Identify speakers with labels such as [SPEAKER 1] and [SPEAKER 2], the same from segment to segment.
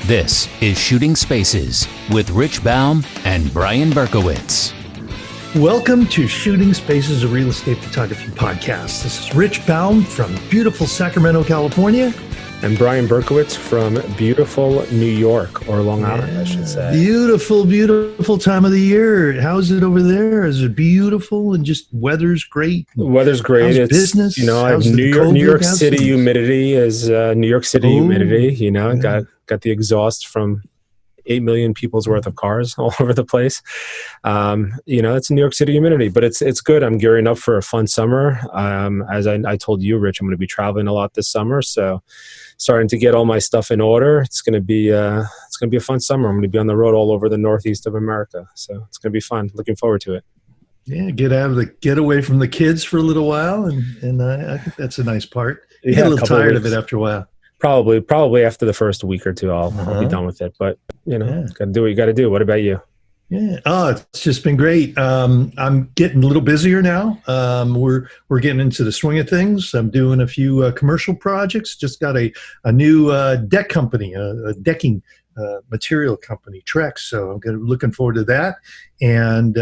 [SPEAKER 1] This is Shooting Spaces with Rich Baum and Brian Berkowitz.
[SPEAKER 2] Welcome to Shooting Spaces, a real estate photography podcast. This is Rich Baum from beautiful Sacramento, California.
[SPEAKER 3] And Brian Berkowitz from beautiful New York, or Long Island, I should say.
[SPEAKER 2] Beautiful, beautiful time of the year. How's it over there? Is it beautiful and just weather's great?
[SPEAKER 3] Weather's great.
[SPEAKER 2] How's business?
[SPEAKER 3] You know, I have
[SPEAKER 2] How's
[SPEAKER 3] New York City humidity is New York City humidity. You know, got the exhaust from 8 million people's worth of cars all over the place. You know, it's New York City humidity, but it's good. I'm gearing up for a fun summer. As I told you, Rich, I'm going to be traveling a lot this summer, so starting to get all my stuff in order. It's going to be a fun summer. I'm going to be on the road all over the Northeast of America, so it's going to be fun. Looking forward to it.
[SPEAKER 2] Yeah, get away from the kids for a little while, and I think that's a nice part. You get a little tired of it after a while.
[SPEAKER 3] Probably after the first week or two, I'll be done with it. But you know, got to do what you got to do. What about you?
[SPEAKER 2] Yeah. Oh, it's just been great. I'm getting a little busier now. We're getting into the swing of things. I'm doing a few commercial projects. Just got a new deck company, a decking material company, Trex. So I'm looking forward to that. And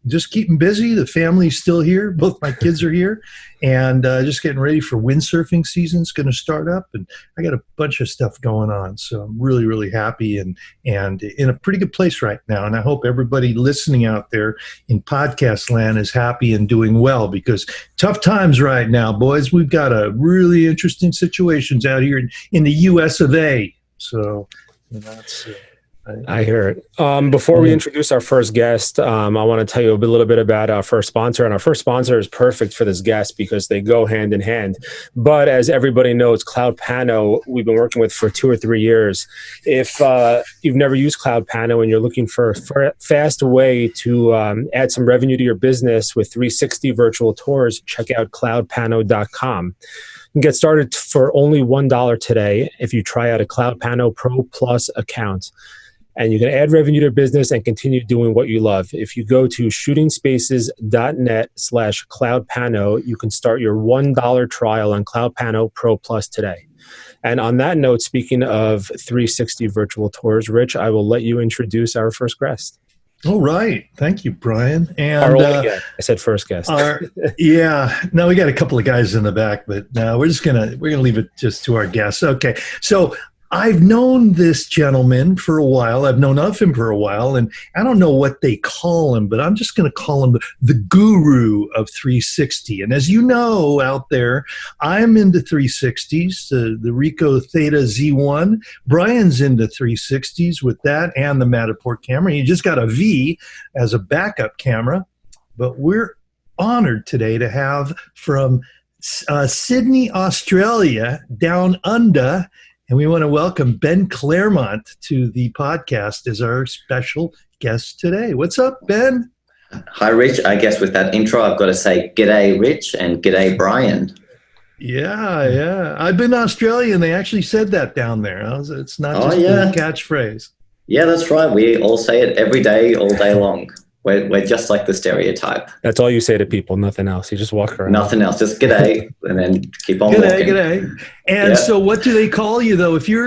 [SPEAKER 2] just keeping busy. The family's still here. Both my kids are here. And just getting ready for windsurfing season's going to start up. And I got a bunch of stuff going on. So I'm really, really happy and in a pretty good place right now. And I hope everybody listening out there in podcast land is happy and doing well, because tough times right now, boys. We've got a really interesting situations out here in the US of A. So that's
[SPEAKER 3] I hear it. Before we introduce our first guest, I want to tell you a little bit about our first sponsor. And our first sponsor is perfect for this guest because they go hand in hand. But as everybody knows, Cloud Pano, we've been working with for 2 or 3 years. If you've never used Cloud Pano and you're looking for a fast way to add some revenue to your business with 360 virtual tours, check out cloudpano.com. You can get started for only $1 today if you try out a Cloud Pano Pro Plus account. And you can add revenue to your business and continue doing what you love. If you go to shootingspaces.net/cloudpano, you can start your $1 trial on Cloud Pano Pro Plus today. And on that note, speaking of 360 virtual tours, Rich, I will let you introduce our first guest.
[SPEAKER 2] All right. Thank you, Brian. And
[SPEAKER 3] our only guest. I said first guest.
[SPEAKER 2] No, we got a couple of guys in the back, but no, we're gonna leave it just to our guests. Okay. So I've known this gentleman for a while. I've known of him for a while, and I don't know what they call him, but I'm just going to call him the guru of 360. And as you know out there, I'm into 360s, the Ricoh Theta Z1. Brian's into 360s with that and the Matterport camera. He just got a V as a backup camera. But we're honored today to have from Sydney, Australia, down under. And we want to welcome Ben Claremont to the podcast as our special guest today. What's up, Ben?
[SPEAKER 4] Hi, Rich. I guess with that intro, I've got to say g'day, Rich, and g'day, Brian.
[SPEAKER 2] Yeah. I've been to Australia, and they actually said that down there. It's not just a catchphase.
[SPEAKER 4] Yeah, that's right. We all say it every day, all day long. We're just like the stereotype.
[SPEAKER 3] That's all you say to people, nothing else. You just walk around.
[SPEAKER 4] Nothing else, just g'day, and then keep on walking.
[SPEAKER 2] G'day. And so what do they call you, though? If you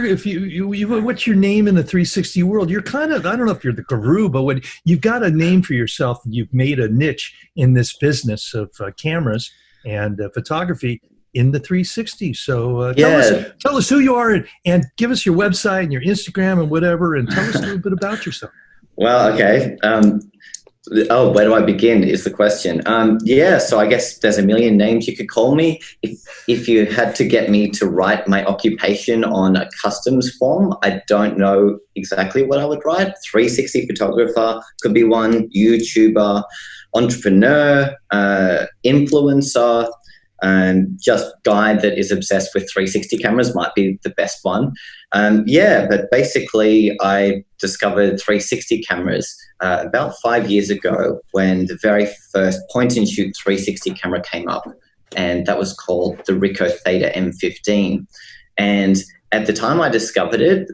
[SPEAKER 2] what's your name in the 360 world? You're kind of, I don't know if you're the guru, but when you've got a name for yourself, you've made a niche in this business of cameras and photography in the 360. So tell us who you are and give us your website and your Instagram and whatever, and tell us a little bit about yourself.
[SPEAKER 4] Well, okay. Where do I begin is the question. So I guess there's a million names you could call me. If you had to get me to write my occupation on a customs form, I don't know exactly what I would write. 360 photographer could be one, YouTuber, entrepreneur, influencer, just guy that is obsessed with 360 cameras might be the best one. But basically I discovered 360 cameras about 5 years ago when the very first point-and-shoot 360 camera came up, and that was called the Ricoh Theta M15. And at the time I discovered it,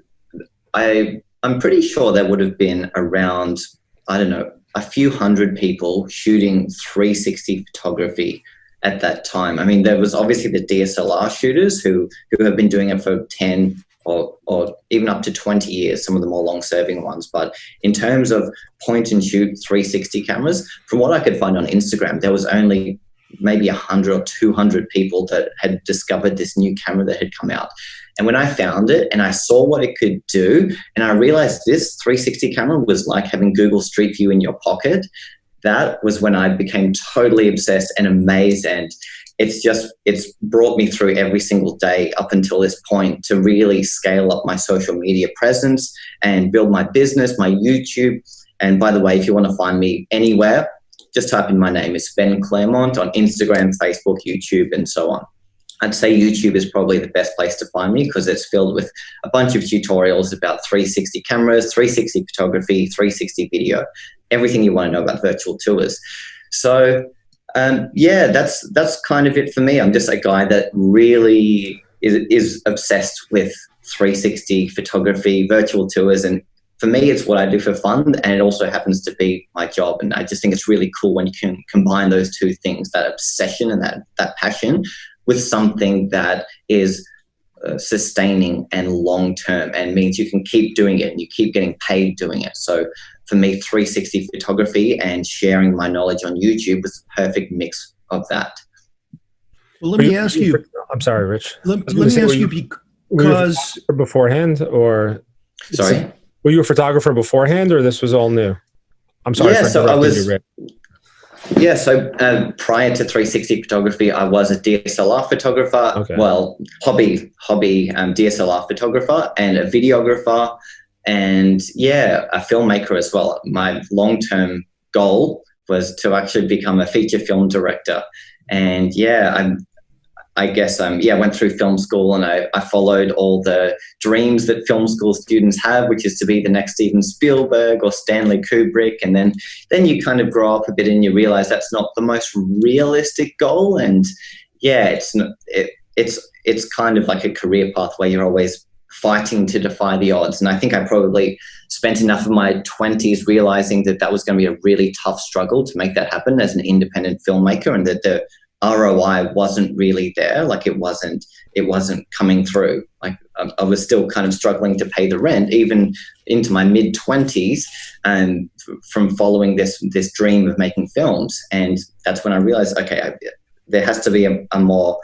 [SPEAKER 4] I'm pretty sure there would have been around, I don't know, a few hundred people shooting 360 photography at that time. I mean, there was obviously the DSLR shooters who have been doing it for 10, or even up to 20 years, some of the more long-serving ones. But in terms of point-and-shoot 360 cameras, from what I could find on Instagram, there was only maybe 100 or 200 people that had discovered this new camera that had come out. And when I found it and I saw what it could do, and I realized this 360 camera was like having Google Street View in your pocket, that was when I became totally obsessed and amazed. And it's brought me through every single day up until this point to really scale up my social media presence and build my business, my YouTube. And by the way, if you want to find me anywhere, just type in my name. It's Ben Claremont on Instagram, Facebook, YouTube, and so on. I'd say YouTube is probably the best place to find me because it's filled with a bunch of tutorials about 360 cameras, 360 photography, 360 video, everything you want to know about virtual tours. So that's kind of it for me. I'm just a guy that really is obsessed with 360 photography, virtual tours, and for me, it's what I do for fun, and it also happens to be my job. And I just think it's really cool when you can combine those two things, that obsession and that passion, with something that is sustaining and long-term and means you can keep doing it and you keep getting paid doing it. So for me, 360 photography and sharing my knowledge on YouTube was the perfect mix of that.
[SPEAKER 2] Well, let me ask you.
[SPEAKER 3] I'm sorry, Rich.
[SPEAKER 2] Let me ask you because
[SPEAKER 3] beforehand, or
[SPEAKER 4] sorry,
[SPEAKER 3] were you a photographer beforehand, or this was all new? I'm sorry.
[SPEAKER 4] Yeah, so I was.
[SPEAKER 3] You,
[SPEAKER 4] yeah, so prior to 360 photography, I was a DSLR photographer.
[SPEAKER 3] Okay.
[SPEAKER 4] Well, hobby DSLR photographer and a videographer, and a filmmaker as well. My long-term goal was to actually become a feature film director, and I went through film school, and I followed all the dreams that film school students have, which is to be the next Steven Spielberg or Stanley Kubrick. And then you kind of grow up a bit and you realize that's not the most realistic goal. And it's kind of like a career path where you're always fighting to defy the odds. And I think I probably spent enough of my 20s realizing that was going to be a really tough struggle to make that happen as an independent filmmaker, and that the ROI wasn't really there. Like it wasn't coming through. Like I was still kind of struggling to pay the rent, even into my mid 20s, and from following this dream of making films. And that's when I realized, okay, there has to be a more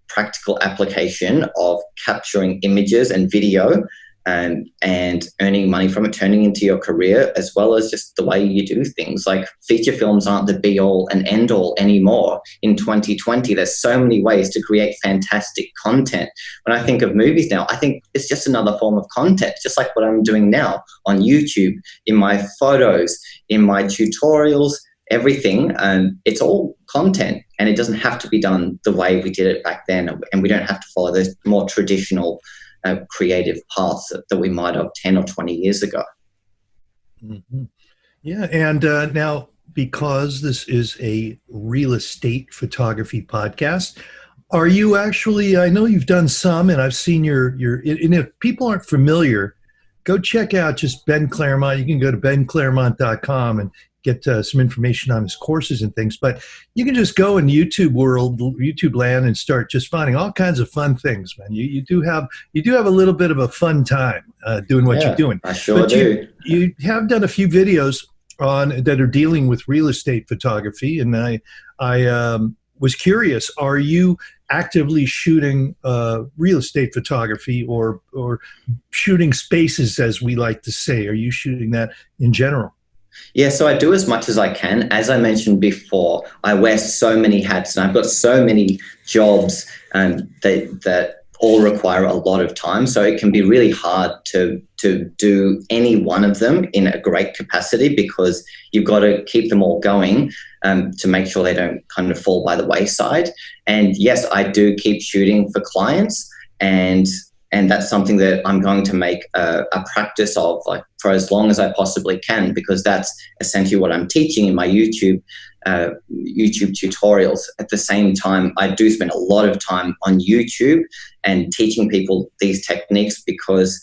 [SPEAKER 4] practical application of capturing images and video and earning money from it, turning into your career, as well as just the way you do things. Like feature films aren't the be all and end all anymore. In 2020, there's so many ways to create fantastic content. When I think of movies now, I think it's just another form of content, just like what I'm doing now on YouTube, in my photos, in my tutorials, everything. It's all content, and it doesn't have to be done the way we did it back then. And we don't have to follow those more traditional creative paths that we might have 10 or 20 years ago.
[SPEAKER 2] Mm-hmm. Yeah. And now, because this is a real estate photography podcast, are you actually, I know you've done some, and I've seen your, and if people aren't familiar, go check out just Ben Claremont. You can go to benclaremont.com and get some information on his courses and things, but you can just go in YouTube land, and start just finding all kinds of fun things, man. You do have a little bit of a fun time doing what you're doing.
[SPEAKER 4] I sure do.
[SPEAKER 2] You have done a few videos that are dealing with real estate photography, and I was curious, are you actively shooting real estate photography or shooting spaces, as we like to say? Are you shooting that in general?
[SPEAKER 4] Yeah, so I do as much as I can. As I mentioned before, I wear so many hats, and I've got so many jobs that all require a lot of time. So it can be really hard to do any one of them in a great capacity, because you've got to keep them all going to make sure they don't kind of fall by the wayside. And yes, I do keep shooting for clients, and that's something that I'm going to make a practice of, like, for as long as I possibly can, because that's essentially what I'm teaching in my YouTube tutorials. At the same time, I do spend a lot of time on YouTube and teaching people these techniques, because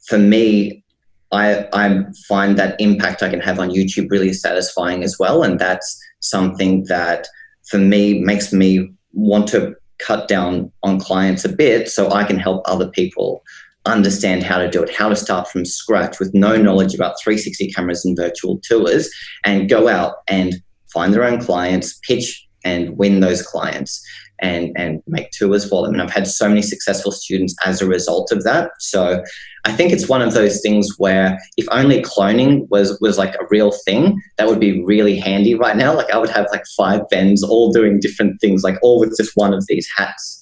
[SPEAKER 4] for me, I find that impact I can have on YouTube really satisfying as well. And that's something that for me makes me want to cut down on clients a bit so I can help other people understand how to do it, how to start from scratch with no knowledge about 360 cameras and virtual tours, and go out and find their own clients, pitch and win those clients, and make tours for them. And I've had so many successful students as a result of that. So I think it's one of those things where if only cloning was like a real thing, that would be really handy right now. Like I would have like 5 Bens all doing different things, like all with just one of these hats.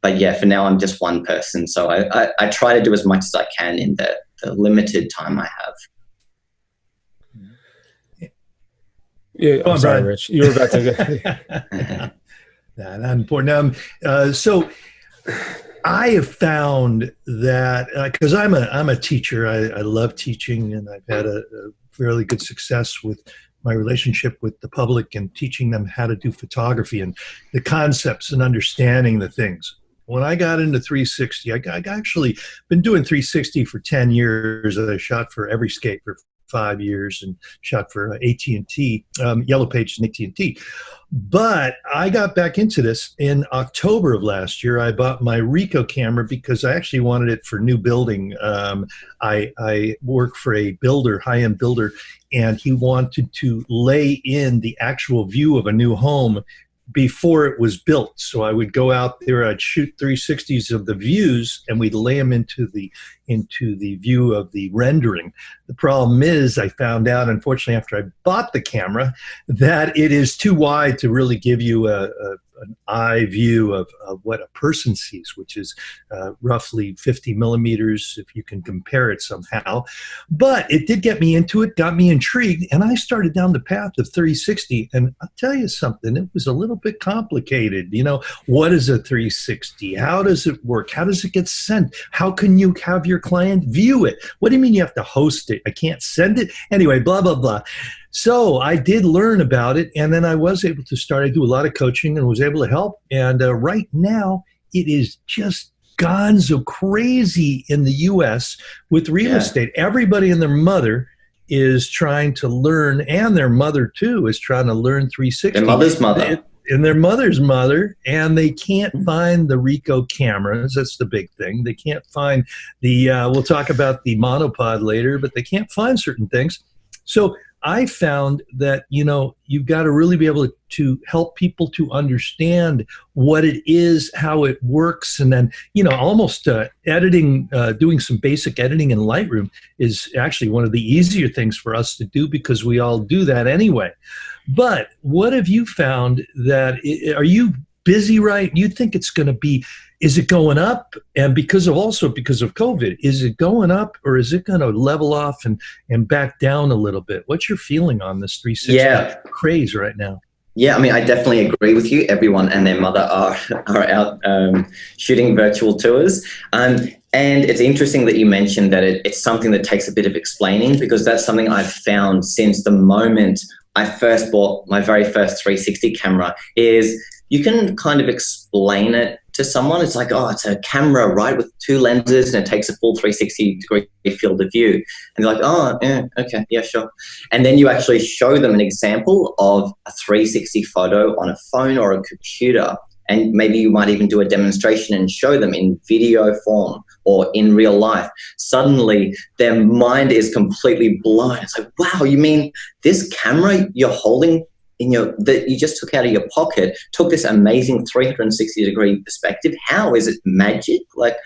[SPEAKER 4] But yeah, for now I'm just one person. So I try to do as much as I can in the limited time I have.
[SPEAKER 3] Yeah, I'm sorry, Rich. You were about to go.
[SPEAKER 2] Not important. So I have found that because I'm a teacher, I love teaching, and I've had a fairly good success with my relationship with the public and teaching them how to do photography and the concepts and understanding the things. When I got into 360, I actually been doing 360 for 10 years. I shot for Everyscape for 5 years and shot for AT&T, Yellow Pages and AT&T. But I got back into this in October of last year. I bought my Ricoh camera because I actually wanted it for new building. I work for a builder, high-end builder, and he wanted to lay in the actual view of a new home before it was built. So I would go out there, I'd shoot 360s of the views, and we'd lay them into the view of the rendering. The problem is I found out, unfortunately, after I bought the camera, that it is too wide to really give you an eye view of what a person sees, which is roughly 50 millimeters, if you can compare it somehow. But it did get me into it, got me intrigued, and I started down the path of 360. And I'll tell you something, it was a little bit complicated. You know, what is a 360? How does it work? How does it get sent? How can you have your client view it? What do you mean you have to host it? I can't send it? Anyway, blah, blah, blah. So I did learn about it, and then I was able to start. I do a lot of coaching and was able to help. And right now, it is just gonzo crazy in the U.S. with real estate. Everybody and their mother is trying to learn, and their mother, too, is trying to learn 360.
[SPEAKER 4] Their mother's mother.
[SPEAKER 2] And their mother's mother, and they can't find the Ricoh cameras. That's the big thing. They can't find the, we'll talk about the monopod later, but they can't find certain things. So I found that, you know, you've got to really be able to help people to understand what it is, how it works, and then, you know, almost editing, doing some basic editing in Lightroom is actually one of the easier things for us to do because we all do that anyway. But what have you found that, are you busy, right? You think it's going to be, is it going up? And because of COVID, is it going up, or is it going to level off and back down a little bit? What's your feeling on this 360 craze right now?
[SPEAKER 4] Yeah, I mean, I definitely agree with you. Everyone and their mother are out shooting virtual tours. And it's interesting that you mentioned that it's something that takes a bit of explaining, because that's something I've found since the moment I first bought my very first 360 camera is you can kind of explain it to someone. It's like, oh, it's a camera, right, with 2 lenses, and it takes a full 360-degree field of view. And they're like, oh, yeah, okay, yeah, sure. And then you actually show them an example of a 360 photo on a phone or a computer, and maybe you might even do a demonstration and show them in video form or in real life. Suddenly, their mind is completely blown. It's like, wow, you mean this camera you're holding that you just took out of your pocket took this amazing 360-degree perspective? How is it magic? Like,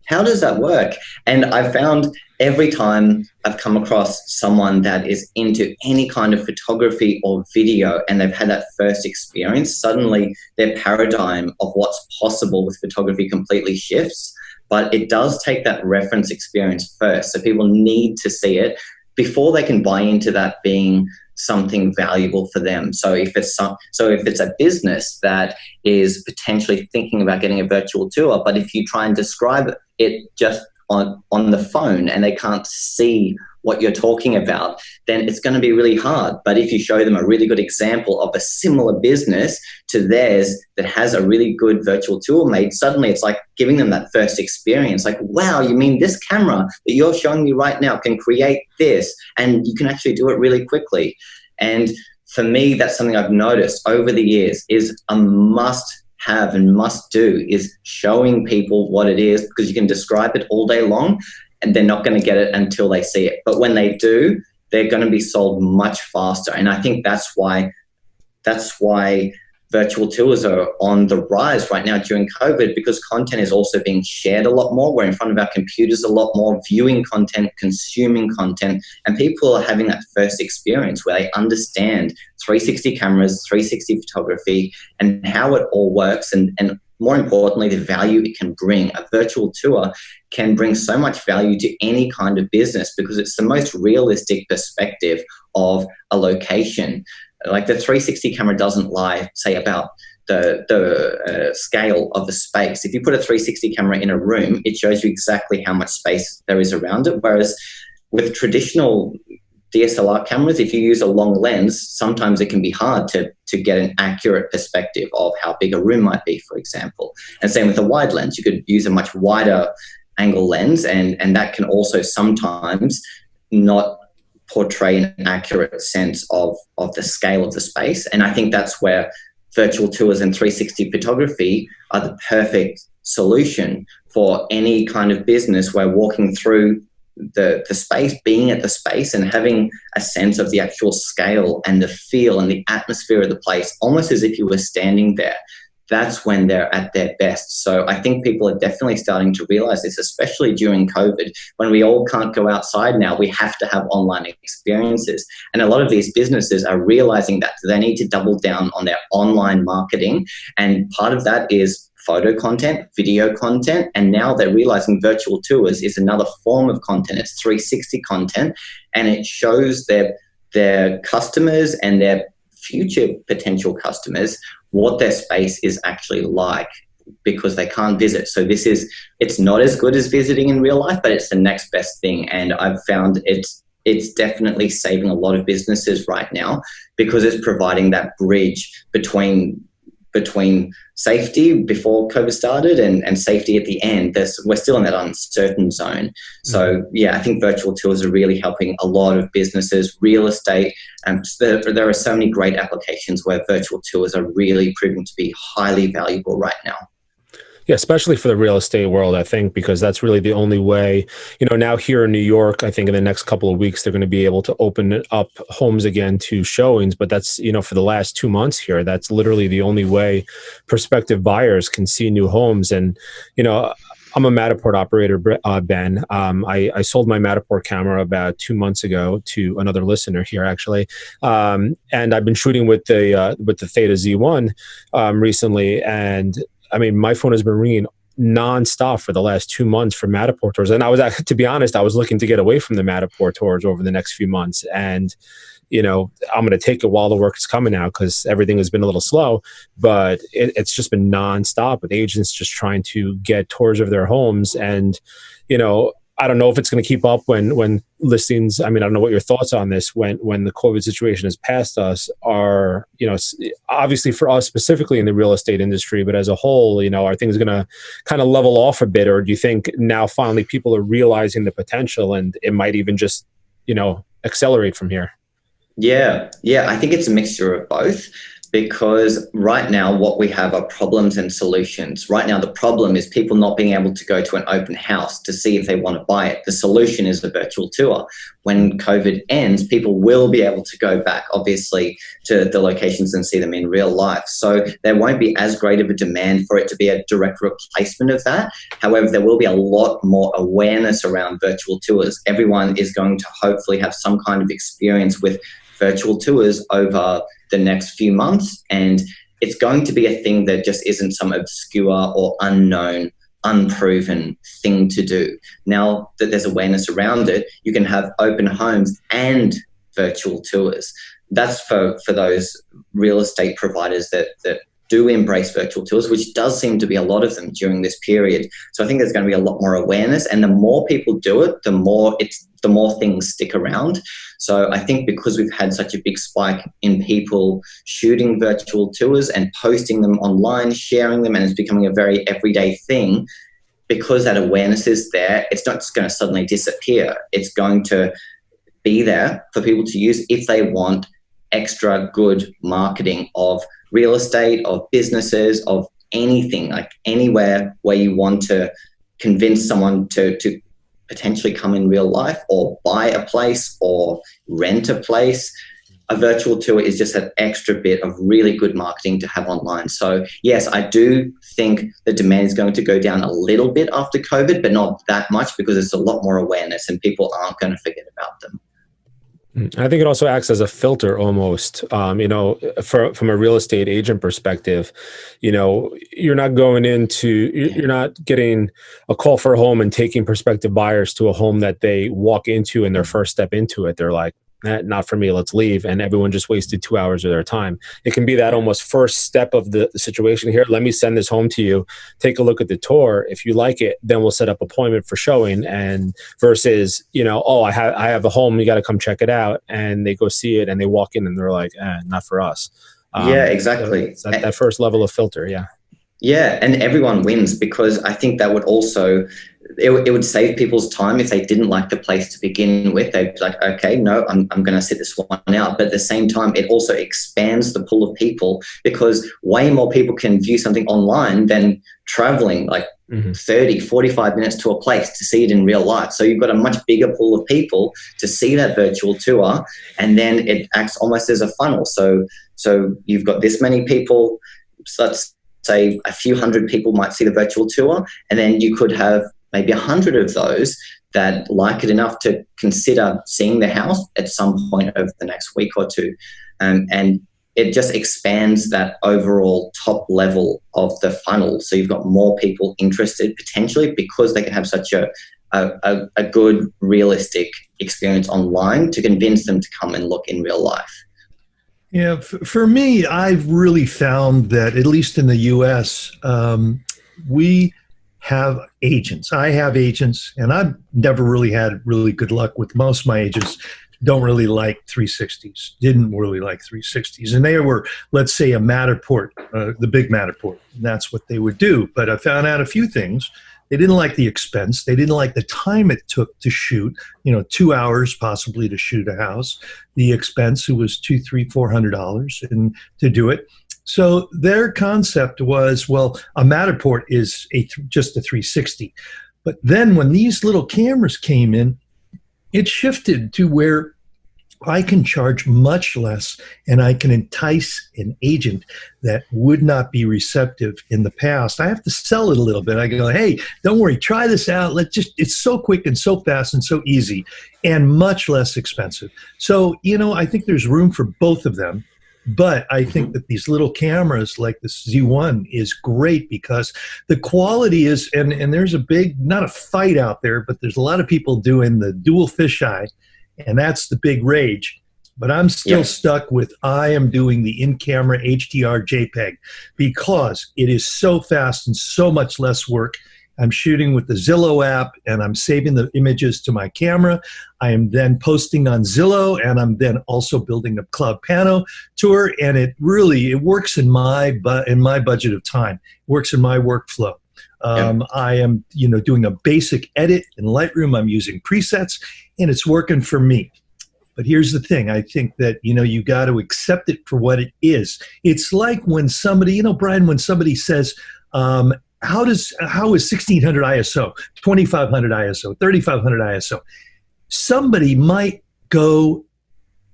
[SPEAKER 4] how does that work? And I found every time I've come across someone that is into any kind of photography or video and they've had that first experience, suddenly their paradigm of what's possible with photography completely shifts. But it does take that reference experience first. So people need to see it before they can buy into that being something valuable for them. So if it's a business that is potentially thinking about getting a virtual tour, but if you try and describe it just on the phone and they can't see what you're talking about, then it's going to be really hard. But if you show them a really good example of a similar business to theirs that has a really good virtual tour made, suddenly it's like giving them that first experience. Like, wow, you mean this camera that you're showing me right now can create this, and you can actually do it really quickly. And for me, that's something I've noticed over the years is a must have and must do is showing people what it is, because you can describe it all day long and they're not going to get it until they see it. But when they do, they're going to be sold much faster. And I think that's why virtual tours are on the rise right now during COVID, because content is also being shared a lot more. We're in front of our computers a lot more, viewing content, consuming content, and people are having that first experience where they understand 360 cameras, 360 photography, and how it all works, and more importantly, the value it can bring. A virtual tour can bring so much value to any kind of business because it's the most realistic perspective of a location. Like the 360 camera doesn't lie, say, about the scale of the space. If you put a 360 camera in a room, it shows you exactly how much space there is around it. Whereas with traditional DSLR cameras, if you use a long lens, sometimes it can be hard to get an accurate perspective of how big a room might be, for example. And same with a wide lens. You could use a much wider angle lens, and that can also sometimes not portray an accurate sense of the scale of the space. And I think that's where virtual tours and 360 photography are the perfect solution for any kind of business where walking through the space, being at the space and having a sense of the actual scale and the feel and the atmosphere of the place, almost as if you were standing there. That's when they're at their best. So I think people are definitely starting to realize this, especially during COVID, when we all can't go outside now. We have to have online experiences. And a lot of these businesses are realizing that they need to double down on their online marketing. And part of that is photo content, video content, and now they're realizing virtual tours is another form of content. It's 360 content, and it shows their customers and their future potential customers what their space is actually like, because they can't visit. So it's not as good as visiting in real life, but it's the next best thing. And I've found it's definitely saving a lot of businesses right now, because it's providing that bridge between safety before COVID started and safety at the end. We're still in that uncertain zone. So yeah, I think virtual tours are really helping a lot of businesses, real estate. There are so many great applications where virtual tours are really proving to be highly valuable right now.
[SPEAKER 3] Yeah, especially for the real estate world, I think, because that's really the only way, now here in New York, I think in the next couple of weeks, they're going to be able to open up homes again to showings. But that's, for the last 2 months here, that's literally the only way prospective buyers can see new homes. And, I'm a Matterport operator, Ben. I sold my Matterport camera about 2 months ago to another listener here, actually. And I've been shooting with the Theta Z1 recently. And I mean, my phone has been ringing nonstop for the last 2 months for Matterport tours. And to be honest, I was looking to get away from the Matterport tours over the next few months. And, I'm going to take it while the work is coming out, because everything has been a little slow, but it's just been nonstop with agents just trying to get tours of their homes. And, I don't know if it's going to keep up when listings, I don't know what your thoughts on this, when the COVID situation has passed us, are, obviously for us specifically in the real estate industry, but as a whole, are things going to kind of level off a bit? Or do you think now finally people are realizing the potential and it might even just, accelerate from here?
[SPEAKER 4] Yeah, I think it's a mixture of both. Because right now what we have are problems and solutions. Right now the problem is people not being able to go to an open house to see if they want to buy it. The solution is a virtual tour. When COVID ends, people will be able to go back, obviously, to the locations and see them in real life. So there won't be as great of a demand for it to be a direct replacement of that. However, there will be a lot more awareness around virtual tours. Everyone is going to hopefully have some kind of experience with virtual tours over the next few months, and it's going to be a thing that just isn't some obscure or unknown, unproven thing to do. Now that there's awareness around it, you can have open homes and virtual tours. That's for those real estate providers that do embrace virtual tours, which does seem to be a lot of them during this period. So I think there's going to be a lot more awareness, and the more people do it, the more things stick around. So I think because we've had such a big spike in people shooting virtual tours and posting them online, sharing them, and it's becoming a very everyday thing, because that awareness is there, it's not just going to suddenly disappear. It's going to be there for people to use if they want extra good marketing of real estate, of businesses, of anything, like anywhere where you want to convince someone to potentially come in real life or buy a place or rent a place. A virtual tour is just an extra bit of really good marketing to have online. So yes, I do think the demand is going to go down a little bit after COVID, but not that much, because there's a lot more awareness and people aren't going to forget about them.
[SPEAKER 3] I think it also acts as a filter almost, from a real estate agent perspective. You're not getting a call for a home and taking prospective buyers to a home that they walk into and their first step into it, they're like, not for me, let's leave. And everyone just wasted 2 hours of their time. It can be that almost first step of the situation here. Let me send this home to you. Take a look at the tour. If you like it, then we'll set up appointment for showing. And versus, I have a home, you got to come check it out. And they go see it and they walk in and they're like, not for us.
[SPEAKER 4] Yeah, exactly.
[SPEAKER 3] So that first level of filter. Yeah.
[SPEAKER 4] Yeah. And everyone wins, because I think that would also, it would save people's time if they didn't like the place to begin with. They'd be like, okay, no, I'm going to sit this one out. But at the same time, it also expands the pool of people, because way more people can view something online than traveling like 30, 45 minutes to a place to see it in real life. So you've got a much bigger pool of people to see that virtual tour, and then it acts almost as a funnel. So you've got this many people, so let's say a few hundred people might see the virtual tour, and then you could have maybe 100 of those that like it enough to consider seeing the house at some point over the next week or two. And it just expands that overall top level of the funnel. So you've got more people interested potentially, because they can have such a good, realistic experience online to convince them to come and look in real life.
[SPEAKER 2] Yeah, for me, I've really found that, at least in the U.S., we have agents. I have agents, and I've never really had really good luck with most of my agents. Don't really like 360s, didn't really like 360s. And they were, let's say, a Matterport, the big Matterport. And that's what they would do. But I found out a few things. They didn't like the expense. They didn't like the time it took to shoot, 2 hours possibly to shoot a house. The expense, it was $200, $300, $400 and to do it. So their concept was, well, a Matterport is just a 360. But then when these little cameras came in, it shifted to where I can charge much less, and I can entice an agent that would not be receptive in the past. I have to sell it a little bit. I go, hey, don't worry, try this out. It's so quick and so fast and so easy and much less expensive. So, I think there's room for both of them. But I think that these little cameras like the Z1 is great, because the quality is, and there's a big, not a fight out there, but there's a lot of people doing the dual fisheye, and that's the big rage. But I'm still stuck with, I am doing the in-camera HDR JPEG, because it is so fast and so much less work. I'm shooting with the Zillow app, and I'm saving the images to my camera. I am then posting on Zillow, and I'm then also building a Cloud Pano tour, and it works in my budget of time. It works in my workflow. I am doing a basic edit in Lightroom. I'm using presets, and it's working for me. But here's the thing. I think that, you got to accept it for what it is. It's like when somebody, Brian, when somebody says, how is 1600 ISO, 2500 ISO, 3500 ISO? Somebody might go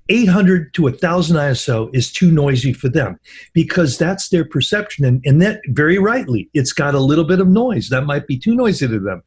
[SPEAKER 2] 800 to 1000 ISO is too noisy for them, because that's their perception. And that, very rightly, it's got a little bit of noise. That might be too noisy to them.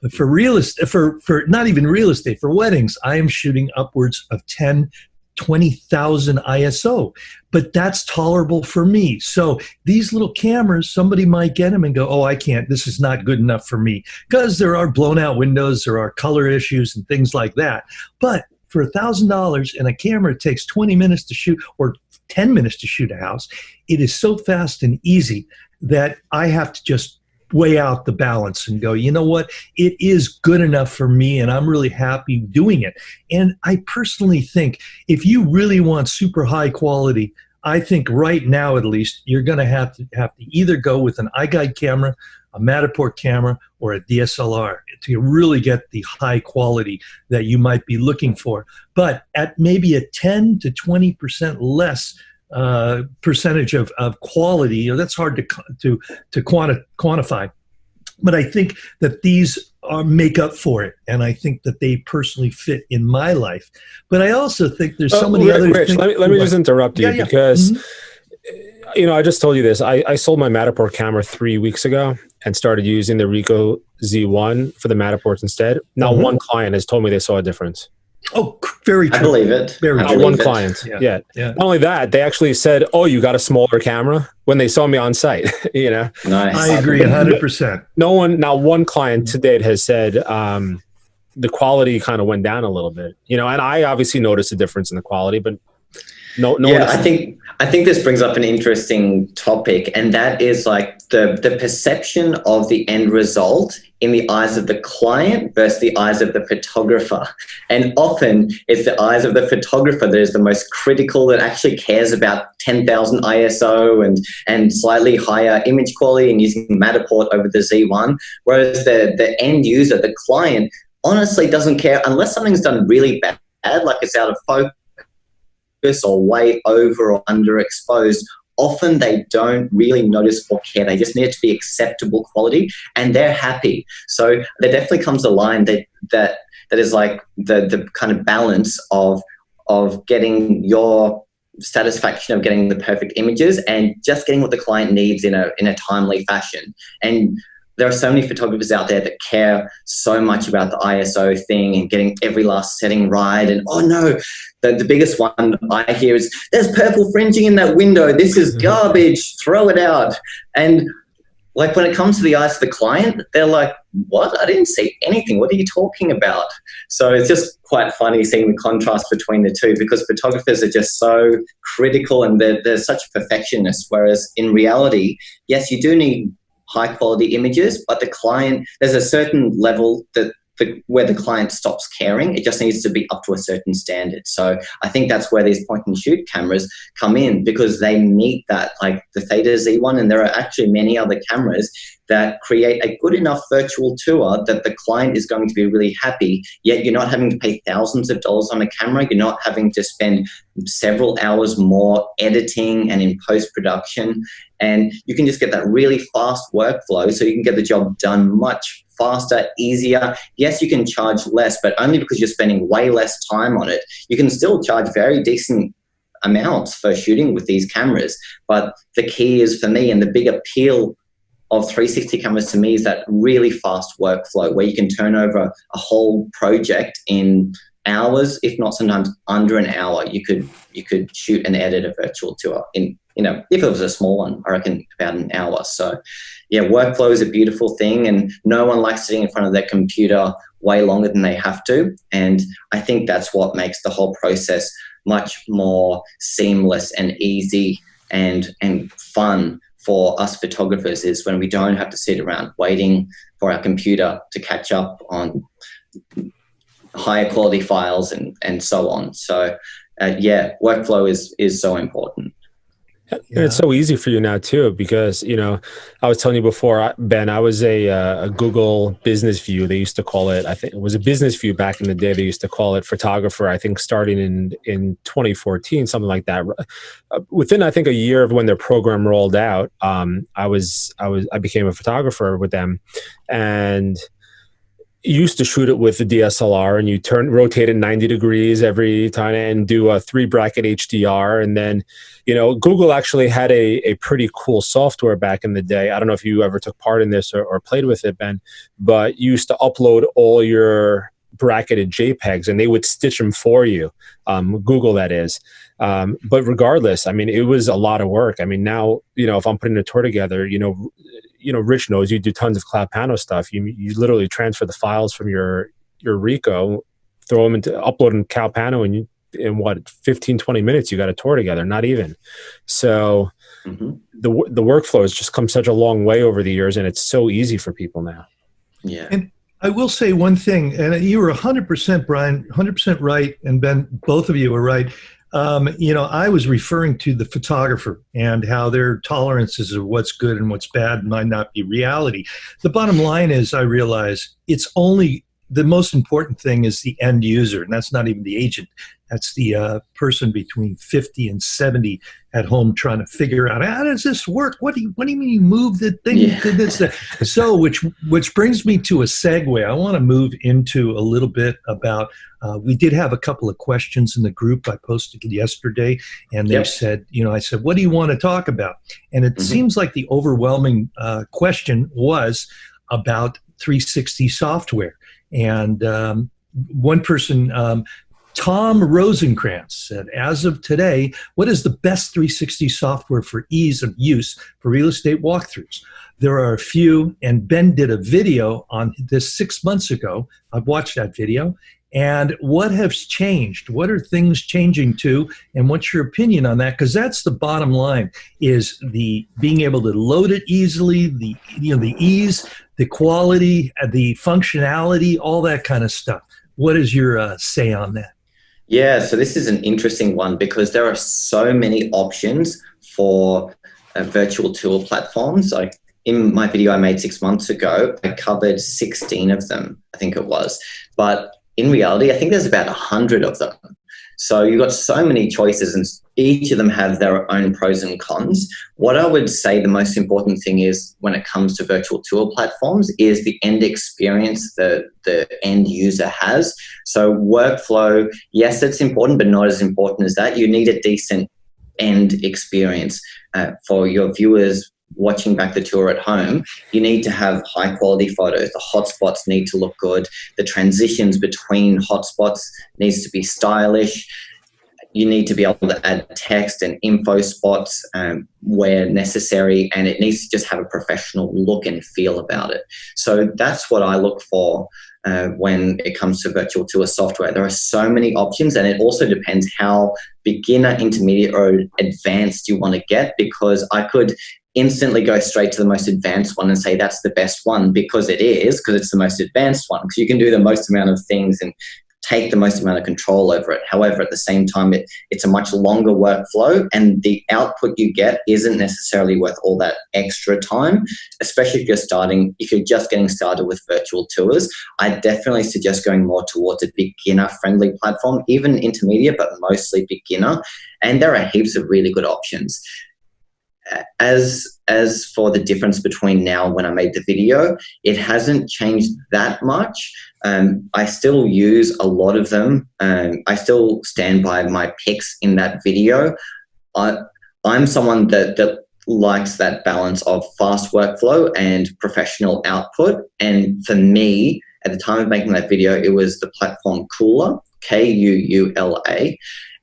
[SPEAKER 2] But for real estate, for not even real estate, for weddings, I am shooting upwards of 10, 20,000 ISO, but that's tolerable for me. So these little cameras, somebody might get them and go, oh, I can't, this is not good enough for me, because there are blown out windows, there are color issues and things like that. But for $1,000 and a camera takes 20 minutes to shoot, or 10 minutes to shoot a house, it is so fast and easy that I have to just weigh out the balance and go, you know what, it is good enough for me, and I'm really happy doing it. And I personally think if you really want super high quality, I think right now at least, you're going to have to either go with an iGuide camera, a Matterport camera, or a DSLR to really get the high quality that you might be looking for. But at maybe a 10 to 20% less percentage of quality. That's hard to quantify. But I think that these make up for it, and I think that they personally fit in my life. But I also think there's so many other
[SPEAKER 3] Rich,
[SPEAKER 2] things.
[SPEAKER 3] let me just interrupt you because,
[SPEAKER 2] Mm-hmm.
[SPEAKER 3] I just told you this. I sold my Matterport camera 3 weeks ago and started using the Ricoh Z1 for the Matterports instead. Now, one client has told me they saw a difference.
[SPEAKER 2] Oh, very true.
[SPEAKER 4] I believe it.
[SPEAKER 2] Very
[SPEAKER 3] Not
[SPEAKER 2] true.
[SPEAKER 3] one client. Yeah. Not only that, they actually said, "Oh, you got a smaller camera," when they saw me on site.
[SPEAKER 4] Nice.
[SPEAKER 2] I agree 100%.
[SPEAKER 3] Not one client to date has said the quality kind of went down a little bit. And I obviously noticed a difference in the quality, but no one.
[SPEAKER 4] I think this brings up an interesting topic, and that is like the perception of the end result in the eyes of the client versus the eyes of the photographer. And often it's the eyes of the photographer that is the most critical, that actually cares about 10,000 ISO and slightly higher image quality and using Matterport over the Z1. Whereas the end user, the client, honestly doesn't care unless something's done really bad, like it's out of focus or way over or underexposed. Often they don't really notice or care. They just need it to be acceptable quality, and they're happy. So there definitely comes a line that is like the kind of balance of getting your satisfaction of getting the perfect images and just getting what the client needs in a timely fashion. And there are so many photographers out there that care so much about the ISO thing and getting every last setting right. And, oh no, the biggest one I hear is, there's purple fringing in that window. This is garbage. Throw it out. And like when it comes to the eyes of the client, they're like, what? I didn't see anything. What are you talking about? So it's just quite funny seeing the contrast between the two, because photographers are just so critical and they're such perfectionists. Whereas in reality, yes, you do need high quality images, but the client, there's a certain level where the client stops caring. It just needs to be up to a certain standard. So I think that's where these point and shoot cameras come in, because they meet that, like the Theta Z1, and there are actually many other cameras that create a good enough virtual tour that the client is going to be really happy, yet you're not having to pay thousands of dollars on a camera. You're not having to spend several hours more editing and in post-production. And you can just get that really fast workflow, so you can get the job done much faster, easier. Yes, you can charge less, but only because you're spending way less time on it. You can still charge very decent amounts for shooting with these cameras. But the key is, for me, and the big appeal of 360 cameras to me, is that really fast workflow where you can turn over a whole project in hours, if not sometimes under an hour. You could shoot and edit a virtual tour in, if it was a small one, I reckon about an hour. So yeah, workflow is a beautiful thing, and no one likes sitting in front of their computer way longer than they have to. And I think that's what makes the whole process much more seamless and easy and fun for us photographers, is when we don't have to sit around waiting for our computer to catch up on higher quality files and so on. So workflow is so important.
[SPEAKER 3] And it's so easy for you now too, because I was telling you before, Ben, I was a Google Business View. They used to call it, I think it was a Business View back in the day. They used to call it photographer. I think starting in 2014, something like that. Within, I think, a year of when their program rolled out, I became a photographer with them, and you used to shoot it with the DSLR, and you rotate it 90 degrees every time and do a 3-bracket HDR. And then, Google actually had a pretty cool software back in the day. I don't know if you ever took part in this or played with it, Ben, but you used to upload all your bracketed JPEGs and they would stitch them for you. Google, that is. But regardless, I mean, it was a lot of work. I mean, now, if I'm putting a tour together, Rich knows you do tons of Cloud Pano stuff. You literally transfer the files from your Ricoh, upload in Cloud Pano, and in 15, 20 minutes, you got a tour together, not even. So the workflow has just come such a long way over the years, and it's so easy for people now.
[SPEAKER 4] Yeah.
[SPEAKER 2] And I will say one thing, and you were 100%, Brian, 100% right, and Ben, both of you were right. I was referring to the photographer and how their tolerances of what's good and what's bad might not be reality. The bottom line is, I realize it's only the most important thing is the end user, and that's not even the agent. That's the person between 50 and 70 at home trying to figure out, how does this work? What do you mean you move the thing to this? So, which brings me to a segue. I want to move into a little bit about, we did have a couple of questions in the group I posted yesterday, and they said, I said, what do you want to talk about? And it seems like the overwhelming question was about 360 software. And one person, Tom Rosenkrantz, said, as of today, what is the best 360 software for ease of use for real estate walkthroughs? There are a few, and Ben did a video on this 6 months ago. I've watched that video. And what has changed? What are things changing to? And what's your opinion on that? Because that's the bottom line, is the being able to load it easily, the ease, the quality, the functionality, all that kind of stuff. What is your say on that?
[SPEAKER 4] Yeah, so this is an interesting one because there are so many options for virtual tour platforms. Like in my video I made 6 months ago, I covered 16 of them, I think it was. But in reality, I think there's about 100 of them. So you've got so many choices and each of them have their own pros and cons. What I would say the most important thing is when it comes to virtual tour platforms is the end experience the end user has. So workflow, yes, it's important, but not as important as that. You need a decent end experience for your viewers watching back the tour at home. You need to have high quality photos. The hotspots need to look good. The transitions between hotspots needs to be stylish. You need to be able to add text and info spots where necessary, and it needs to just have a professional look and feel about it. So that's what I look for when it comes to virtual tour software. There are so many options, and it also depends how beginner, intermediate, or advanced you want to get, because I could instantly go straight to the most advanced one and say that's the best one because it's the most advanced one, because you can do the most amount of things and take the most amount of control over it. However, at the same time, it's a much longer workflow, and the output you get isn't necessarily worth all that extra time, especially if you're just getting started with virtual tours. I definitely suggest going more towards a beginner-friendly platform, even intermediate, but mostly beginner. And there are heaps of really good options. As for the difference between now and when I made the video, it hasn't changed that much. I still use a lot of them. I still stand by my picks in that video. I'm someone that likes that balance of fast workflow and professional output. And for me, at the time of making that video, it was the platform Kuula, Kuula.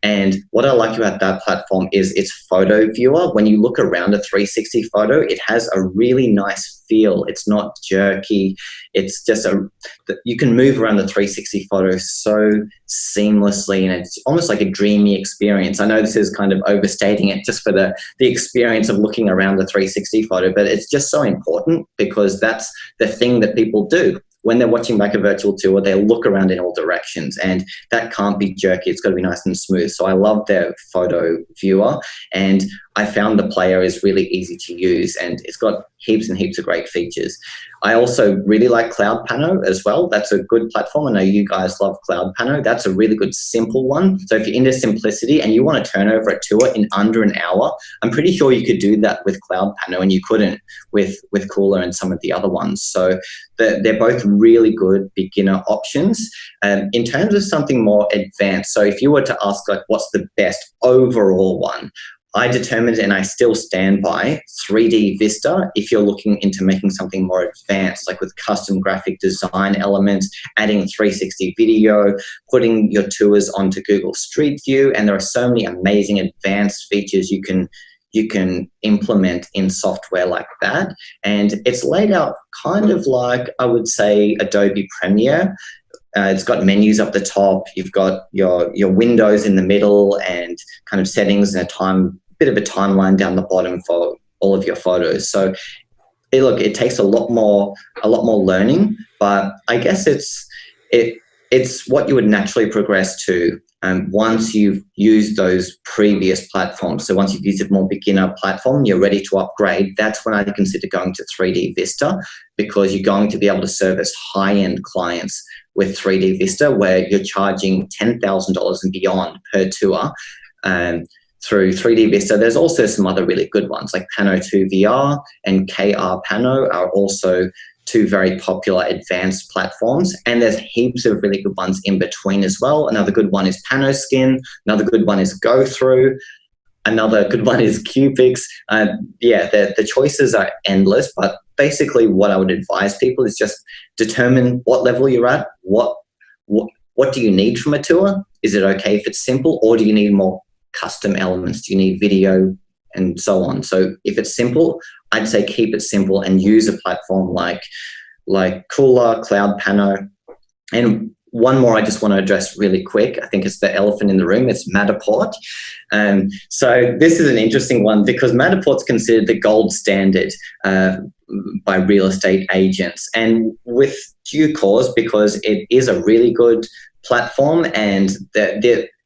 [SPEAKER 4] And what I like about that platform is its photo viewer. When you look around a 360 photo, it has a really nice feel. It's not jerky. It's just you can move around the 360 photo so seamlessly, and it's almost like a dreamy experience. I know this is kind of overstating it just for the experience of looking around the 360 photo, but it's just so important because that's the thing that people do. When they're watching back a virtual tour, they look around in all directions, and that can't be jerky. It's got to be nice and smooth. So I love their photo viewer, and I found the player is really easy to use, and it's got heaps and heaps of great features. I also really like CloudPano as well. That's a good platform. I know you guys love CloudPano. That's a really good, simple one. So if you're into simplicity and you want to turn over a tour in under an hour, I'm pretty sure you could do that with CloudPano, and you couldn't with Kuula and some of the other ones. So they're both really good beginner options. In terms of something more advanced, so if you were to ask like what's the best overall one, I determined, and I still stand by, 3D Vista if you're looking into making something more advanced, like with custom graphic design elements, adding 360 video, putting your tours onto Google Street View, and there are so many amazing advanced features you can implement in software like that. And it's laid out kind of like, I would say, Adobe Premiere. It's got menus up the top. You've got your windows in the middle and kind of settings and a bit of a timeline down the bottom for all of your photos. So it takes a lot more learning, but I guess it's what you would naturally progress to once you've used those previous platforms. So once you've used a more beginner platform, you're ready to upgrade. That's when I consider going to 3D Vista, because you're going to be able to service high-end clients with 3D Vista, where you're charging $10,000 and beyond per tour through 3D Vista. There's also some other really good ones like Pano 2 VR and KR Pano are also two very popular advanced platforms, and there's heaps of really good ones in between as well. Another good one is Panoskin. Another good one is Go Through. Another good one is Cupix. The choices are endless, but basically what I would advise people is just determine what level you're at. What do you need from a tour? Is it okay if it's simple, or do you need more custom elements? Do you need video and so on? So if it's simple, I'd say keep it simple and use a platform like Cooler, Cloud Pano. And one more I just want to address really quick. I think it's the elephant in the room. It's Matterport. So this is an interesting one because Matterport's considered the gold standard by real estate agents, and with due cause, because it is a really good platform, and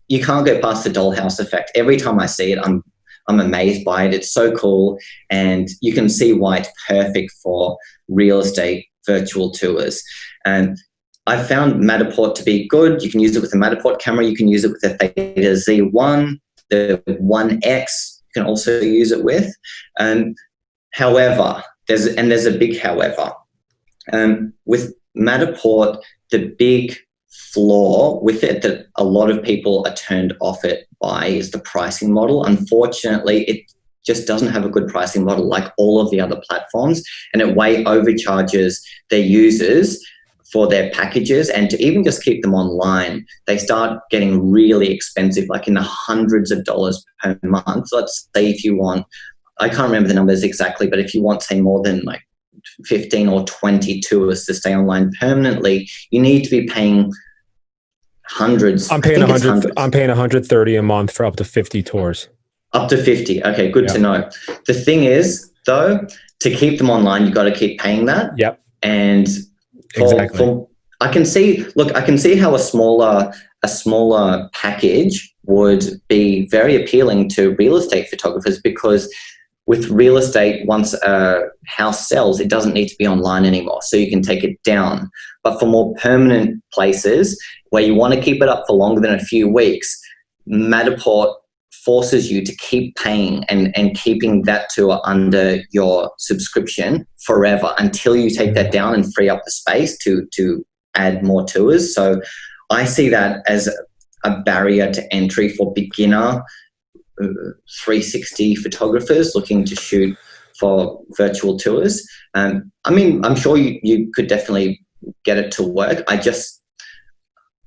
[SPEAKER 4] you can't go past the dollhouse effect. Every time I see it, I'm amazed by it. It's so cool, and you can see why it's perfect for real estate virtual tours. And I found Matterport to be good. You can use it with a Matterport camera. You can use it with a Theta Z1, the 1X. You can also use it with. However, there's a big however. With Matterport, the big flaw with it that a lot of people are turned off it by is the pricing model. Unfortunately, it just doesn't have a good pricing model like all of the other platforms, and it way overcharges their users for their packages. And to even just keep them online, they start getting really expensive, like in the hundreds of dollars per month. Let's say if you want, I can't remember the numbers exactly, but if you want, say, more than like 15 or 20 tours to stay online permanently, you need to be paying hundreds.
[SPEAKER 3] I'm paying $130 a month for up to 50 tours.
[SPEAKER 4] Up to 50. Okay, good to know. The thing is, though, to keep them online, you've got to keep paying that.
[SPEAKER 3] Yep.
[SPEAKER 4] And I can see how a smaller package would be very appealing to real estate photographers, because with real estate, once a house sells, it doesn't need to be online anymore, so you can take it down. But for more permanent places where you want to keep it up for longer than a few weeks, Matterport forces you to keep paying and keeping that tour under your subscription forever until you take that down and free up the space to add more tours. So I see that as a barrier to entry for beginner 360 photographers looking to shoot for virtual tours. I mean, I'm sure you could definitely get it to work.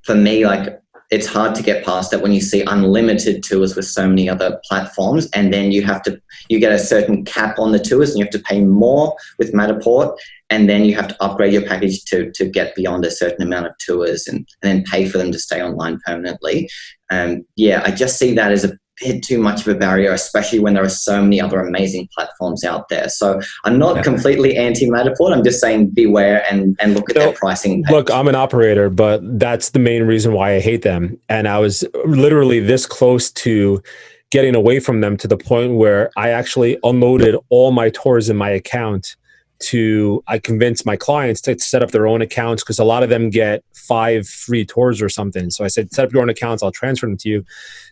[SPEAKER 4] For me, like, it's hard to get past that when you see unlimited tours with so many other platforms, and then you get a certain cap on the tours and you have to pay more with Matterport, and then you have to upgrade your package to get beyond a certain amount of tours and then pay for them to stay online permanently. I just see that as a bit too much of a barrier, especially when there are so many other amazing platforms out there. So I'm not completely anti-Matterport. I'm just saying beware and look at their pricing page.
[SPEAKER 3] Look, I'm an operator, but that's the main reason why I hate them. And I was literally this close to getting away from them to the point where I actually unloaded all my tours in my account. I convinced my clients to set up their own accounts, because a lot of them get 5 free tours or something. So I said, set up your own accounts, I'll transfer them to you,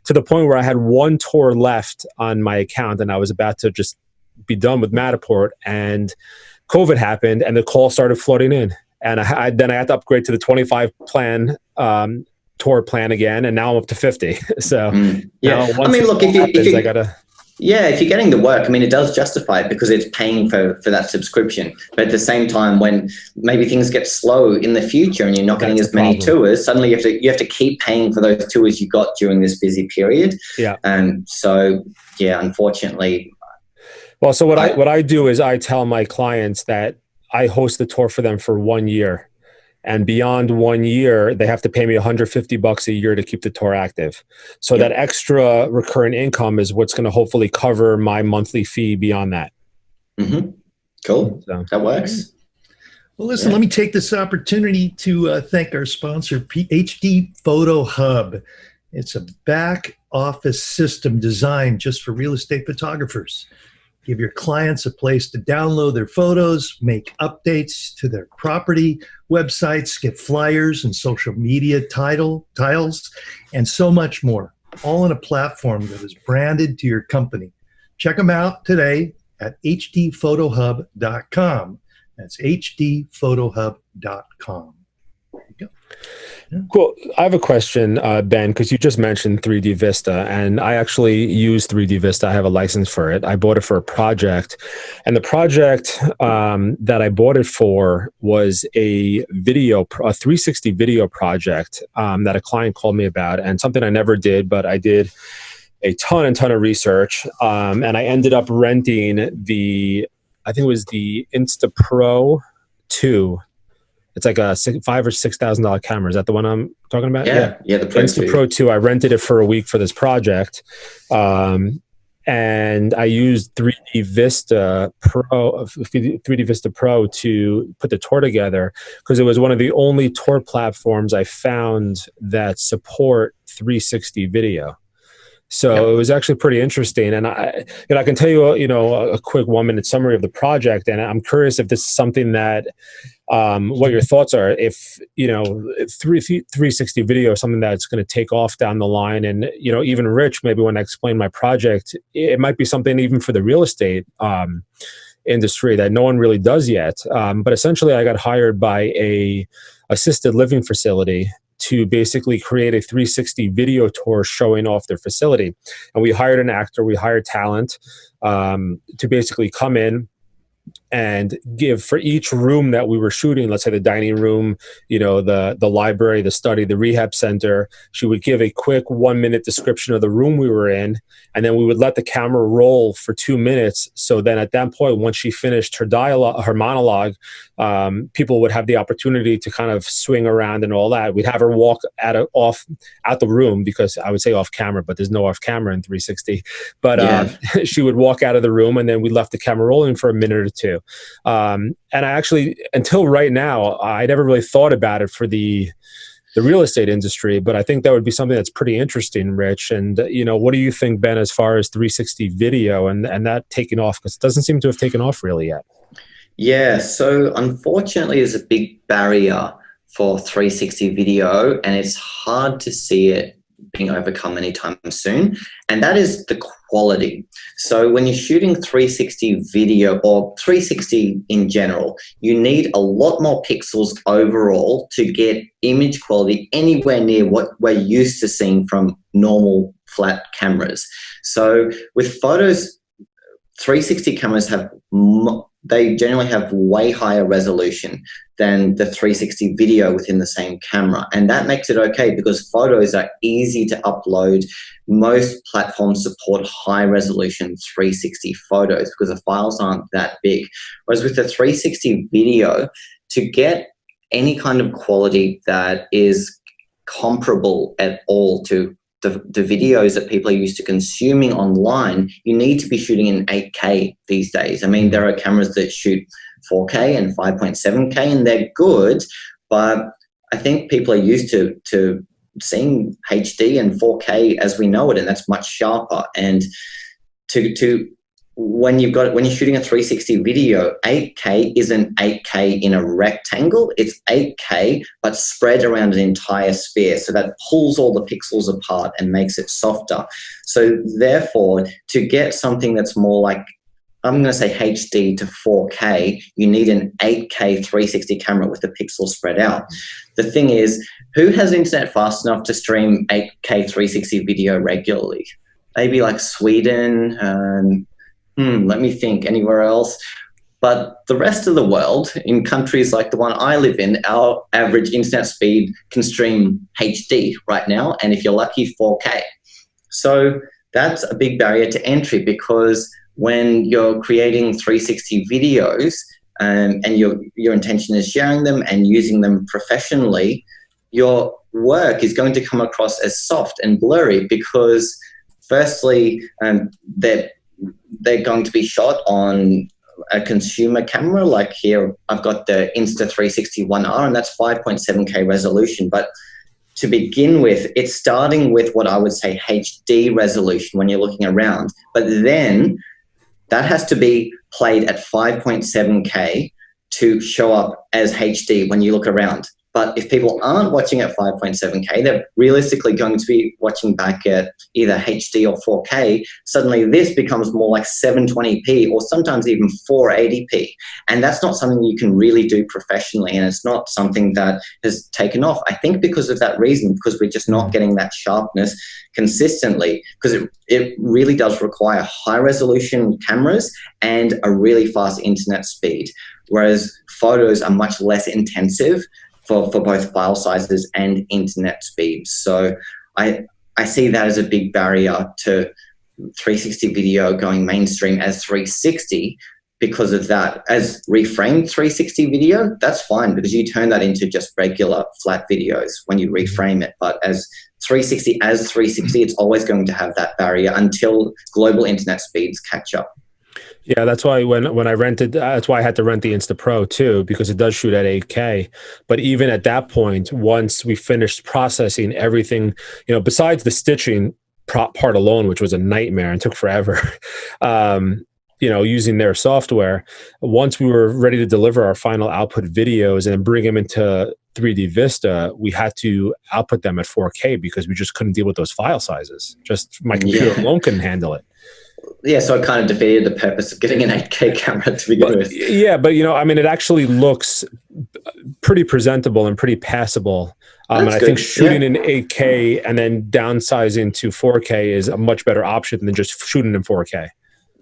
[SPEAKER 3] to the point where I had 1 tour left on my account and I was about to just be done with Matterport, and COVID happened and the calls started flooding in. And then I had to upgrade to the 25 plan, tour plan again, and now I'm up to 50. So
[SPEAKER 4] I mean, look, if you're getting the work, I mean, it does justify it because it's paying for that subscription. But at the same time, when maybe things get slow in the future and you're not getting as many tours, suddenly you have to keep paying for those tours you got during this busy period. Yeah. Unfortunately.
[SPEAKER 3] Well, so what I do is I tell my clients that I host the tour for them for 1 year. And beyond 1 year, they have to pay me $150 a year to keep the tour active. So that extra recurring income is what's going to hopefully cover my monthly fee beyond that.
[SPEAKER 4] Mm-hmm. Cool. So, that works.
[SPEAKER 2] Well, listen, let me take this opportunity to thank our sponsor, HD Photo Hub. It's a back office system designed just for real estate photographers. Give your clients a place to download their photos, make updates to their property websites, get flyers and social media tiles, and so much more, all on a platform that is branded to your company. Check them out today at hdphotohub.com. That's hdphotohub.com. There you go. Yeah.
[SPEAKER 3] Cool. I have a question, Ben, because you just mentioned 3D Vista, and I actually use 3D Vista. I have a license for it. I bought it for a project, and the project that I bought it for was a 360 video project that a client called me about, and something I never did, but I did a ton of research, and I ended up renting I think it was the Insta Pro 2. It's like a $5,000 or $6,000 camera. Is that the one I'm talking about?
[SPEAKER 4] Yeah, the Pro
[SPEAKER 3] Insta
[SPEAKER 4] 2.
[SPEAKER 3] Pro 2. I rented it for a week for this project, and I used 3D Vista Pro to put the tour together because it was one of the only tour platforms I found that support 360 video. So It was actually pretty interesting, and I can tell you, a quick 1-minute summary of the project, and I'm curious if this is something that, what your thoughts are. If 360 video is something that's going to take off down the line, and even Rich, maybe when I explain my project, it might be something even for the real estate industry that no one really does yet. But essentially, I got hired by a assisted living facility to basically create a 360 video tour showing off their facility. And we hired an actor, we hired talent to basically come in and give for each room that we were shooting, let's say the dining room, the library, the study, the rehab center, she would give a quick 1-minute description of the room we were in, and then we would let the camera roll for 2 minutes. So then at that point, once she finished her monologue, people would have the opportunity to kind of swing around and all that. We'd have her walk out the room, because I would say off camera, but there's no off camera in 360. But she would walk out of the room, and then we left the camera rolling for a minute or two. And I actually, until right now, I never really thought about it for the real estate industry, but I think that would be something that's pretty interesting, Rich. And, what do you think, Ben, as far as 360 video and that taking off? Because it doesn't seem to have taken off really yet.
[SPEAKER 4] Yeah, so unfortunately, there's a big barrier for 360 video, and it's hard to see it being overcome anytime soon, and that is the quality. So when you're shooting 360 video or 360 in general, you need a lot more pixels overall to get image quality anywhere near what we're used to seeing from normal flat cameras. So with photos, 360 cameras they generally have way higher resolution than the 360 video within the same camera. And that makes it okay because photos are easy to upload. Most platforms support high resolution 360 photos because the files aren't that big. Whereas with the 360 video, to get any kind of quality that is comparable at all to the videos that people are used to consuming online, you need to be shooting in 8K these days. I mean, there are cameras that shoot 4K and 5.7K, and they're good, but I think people are used to seeing HD and 4K as we know it, and that's much sharper. And when you're shooting a 360 video, 8K isn't 8K in a rectangle, it's 8K but spread around an entire sphere, so that pulls all the pixels apart and makes it softer. So therefore, to get something that's more like, I'm going to say HD to 4K, you need an 8K 360 camera with the pixels spread out. The thing is, who has internet fast enough to stream 8K 360 video regularly? Maybe like Sweden, let me think, anywhere else. But the rest of the world, in countries like the one I live in, our average internet speed can stream HD right now, and if you're lucky, 4K. So that's a big barrier to entry, because when you're creating 360 videos and your intention is sharing them and using them professionally, your work is going to come across as soft and blurry because firstly, they're going to be shot on a consumer camera. Like here, I've got the Insta360 1R, and that's 5.7K resolution. But to begin with, it's starting with what I would say HD resolution when you're looking around. But then that has to be played at 5.7K to show up as HD when you look around. But if people aren't watching at 5.7K, they're realistically going to be watching back at either HD or 4K. Suddenly this becomes more like 720p or sometimes even 480p. And that's not something you can really do professionally. And it's not something that has taken off. I think because of that reason, because we're just not getting that sharpness consistently, because it really does require high resolution cameras and a really fast internet speed. Whereas photos are much less intensive for both file sizes and internet speeds. So I see that as a big barrier to 360 video going mainstream as 360 because of that. As reframed 360 video, that's fine because you turn that into just regular flat videos when you reframe it. But as 360, it's always going to have that barrier until global internet speeds catch up.
[SPEAKER 3] Yeah, that's why when I rented, that's why I had to rent the Insta Pro too, because it does shoot at 8K. But even at that point, once we finished processing everything, besides the stitching part alone, which was a nightmare and took forever, using their software, once we were ready to deliver our final output videos and bring them into 3D Vista, we had to output them at 4K because we just couldn't deal with those file sizes. Just my computer alone couldn't handle it.
[SPEAKER 4] Yeah, so it kind of defeated the purpose of getting an 8K camera to begin with.
[SPEAKER 3] Yeah, but it actually looks pretty presentable and pretty passable. And I think shooting in 8K and then downsizing to 4K is a much better option than just shooting in 4K.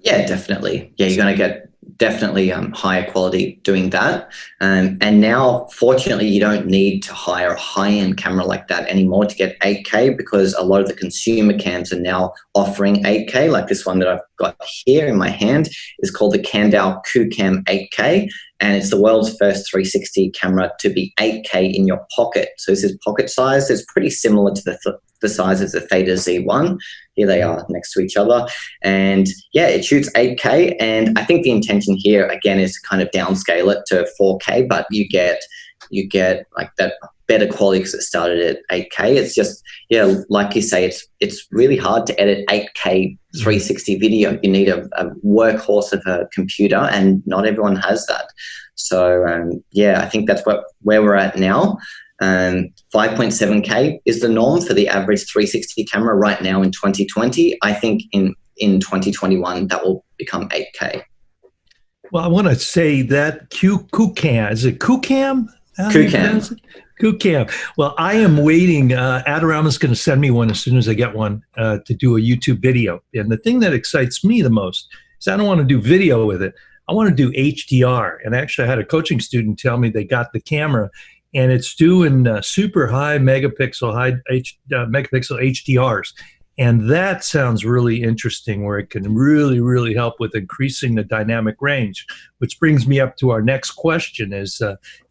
[SPEAKER 4] Yeah, definitely. Yeah, you're going to get definitely higher quality doing that. And now, fortunately, you don't need to hire a high-end camera like that anymore to get 8K because a lot of the consumer cams are now offering 8K. Like this one that I've got here in my hand is called the Kandao QCam 8K. And it's the world's first 360 camera to be 8K in your pocket. So this is pocket size. It's pretty similar to the size of the Theta Z1. Here they are next to each other. And yeah, it shoots 8K. And I think the intention here, again, is to kind of downscale it to 4K, but you get like that better quality because it started at 8K. It's just, like you say, it's really hard to edit 8K 360 video. You need a workhorse of a computer, and not everyone has that. So I think that's where we're at now. 5.7K is the norm for the average 360 camera right now in 2020. I think in 2021 that will become 8K.
[SPEAKER 2] Well, I want to say that QCam, is it QCam? QCam. Well, I am waiting. Adorama's going to send me one as soon as I get one to do a YouTube video. And the thing that excites me the most is I don't want to do video with it. I want to do HDR. And actually, I had a coaching student tell me they got the camera and it's doing super high megapixel HDRs. And that sounds really interesting, where it can really, really help with increasing the dynamic range, which brings me up to our next question is,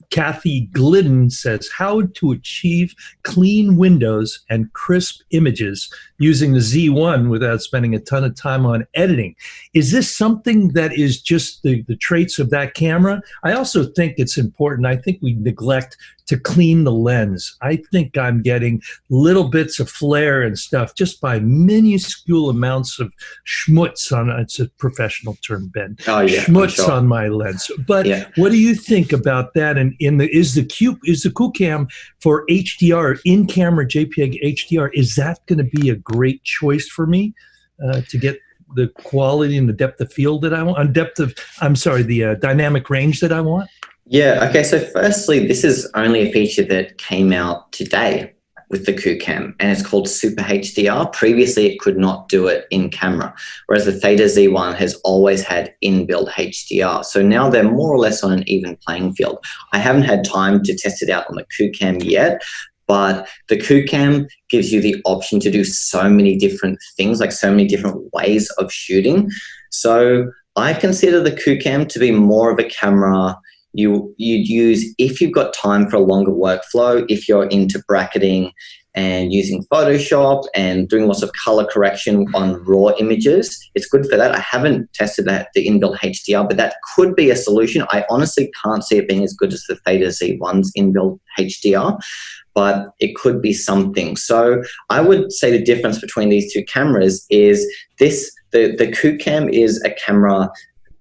[SPEAKER 2] Kathy Glidden says, how to achieve clean windows and crisp images using the Z1 without spending a ton of time on editing. Is this something that is just the traits of that camera? I also think it's important. I think we neglect to clean the lens. I think I'm getting little bits of flare and stuff just by minuscule amounts of schmutz on, it's a professional term, Ben.
[SPEAKER 4] Oh, yeah,
[SPEAKER 2] schmutz on my lens. But what do you think about that? And is the QCam for HDR, in-camera JPEG HDR, is that going to be a great choice for me to get the quality and the depth of field that I want, the dynamic range that I want?
[SPEAKER 4] Yeah, okay, so firstly, this is only a feature that came out today with the QCam, and it's called Super HDR. Previously, it could not do it in camera, whereas the Theta Z1 has always had inbuilt HDR. So now they're more or less on an even playing field. I haven't had time to test it out on the QCam yet, but the QCam gives you the option to do so many different things, like so many different ways of shooting. So I consider the QCam to be more of a camera you'd use if you've got time for a longer workflow, if you're into bracketing and using Photoshop and doing lots of color correction on raw images. It's good for that. I haven't tested the inbuilt HDR, but that could be a solution. I honestly can't see it being as good as the Theta Z1's inbuilt HDR, but it could be something. So I would say the difference between these two cameras is this the Coupe Cam is a camera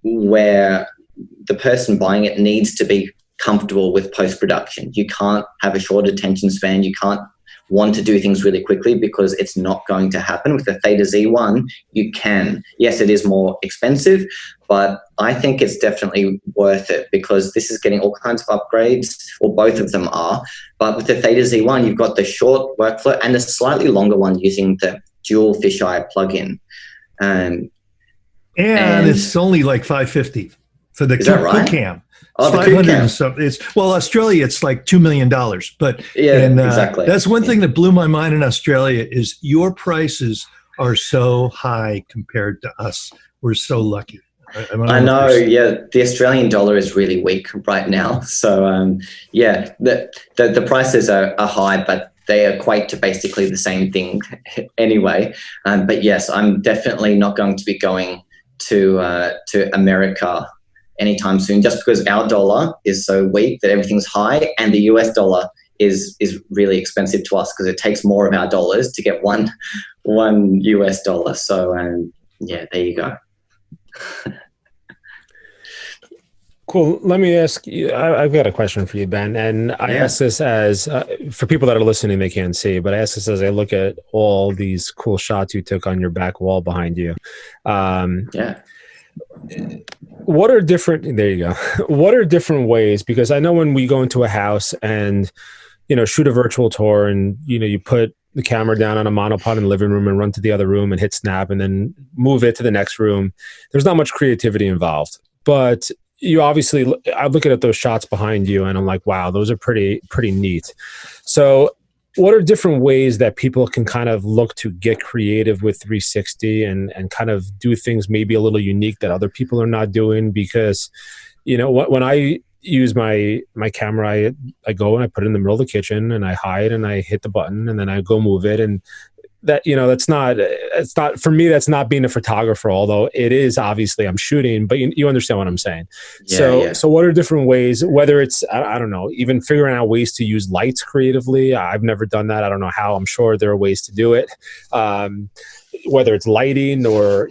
[SPEAKER 4] where the person buying it needs to be comfortable with post-production. You can't have a short attention span. You can't want to do things really quickly because it's not going to happen. With the Theta Z1, you can. Yes, it is more expensive, but I think it's definitely worth it because this is getting all kinds of upgrades, or both of them are. But with the Theta Z1, you've got the short workflow and the slightly longer one using the dual fisheye plugin. And
[SPEAKER 2] it's only like $550 for the
[SPEAKER 4] right?
[SPEAKER 2] Cam.
[SPEAKER 4] Oh,
[SPEAKER 2] it's
[SPEAKER 4] the Coupe Cam.
[SPEAKER 2] and something. Australia, it's like $2 million. But
[SPEAKER 4] exactly.
[SPEAKER 2] That's one thing that blew my mind in Australia is your prices are so high compared to us. We're so lucky.
[SPEAKER 4] I know. Yeah, the Australian dollar is really weak right now. So the prices are high, but they equate to basically the same thing anyway. But yes, I'm definitely not going to be going to America anytime soon, just because our dollar is so weak that everything's high, and the US dollar is really expensive to us because it takes more of our dollars to get one US dollar. So there you go.
[SPEAKER 3] Cool. Let me ask you, I've got a question for you, Ben. And I ask this as, for people that are listening, they can't see, but I ask this as I look at all these cool shots you took on your back wall behind you. What are different, there you go. What are different ways? Because I know when we go into a house and, shoot a virtual tour and, you put the camera down on a monopod in the living room and run to the other room and hit snap and then move it to the next room. There's not much creativity involved, but you obviously, I'm looking at those shots behind you and I'm like, wow, those are pretty neat. So what are different ways that people can kind of look to get creative with 360 and kind of do things maybe a little unique that other people are not doing? Because, when I use my camera, I go and I put it in the middle of the kitchen and I hide and I hit the button and then I go move it. And that, it's not for me, that's not being a photographer, although it is obviously I'm shooting, but you understand what I'm saying. So what are different ways, whether it's, I don't know, even figuring out ways to use lights creatively. I've never done that. I don't know how. I'm sure there are ways to do it. Whether it's lighting or,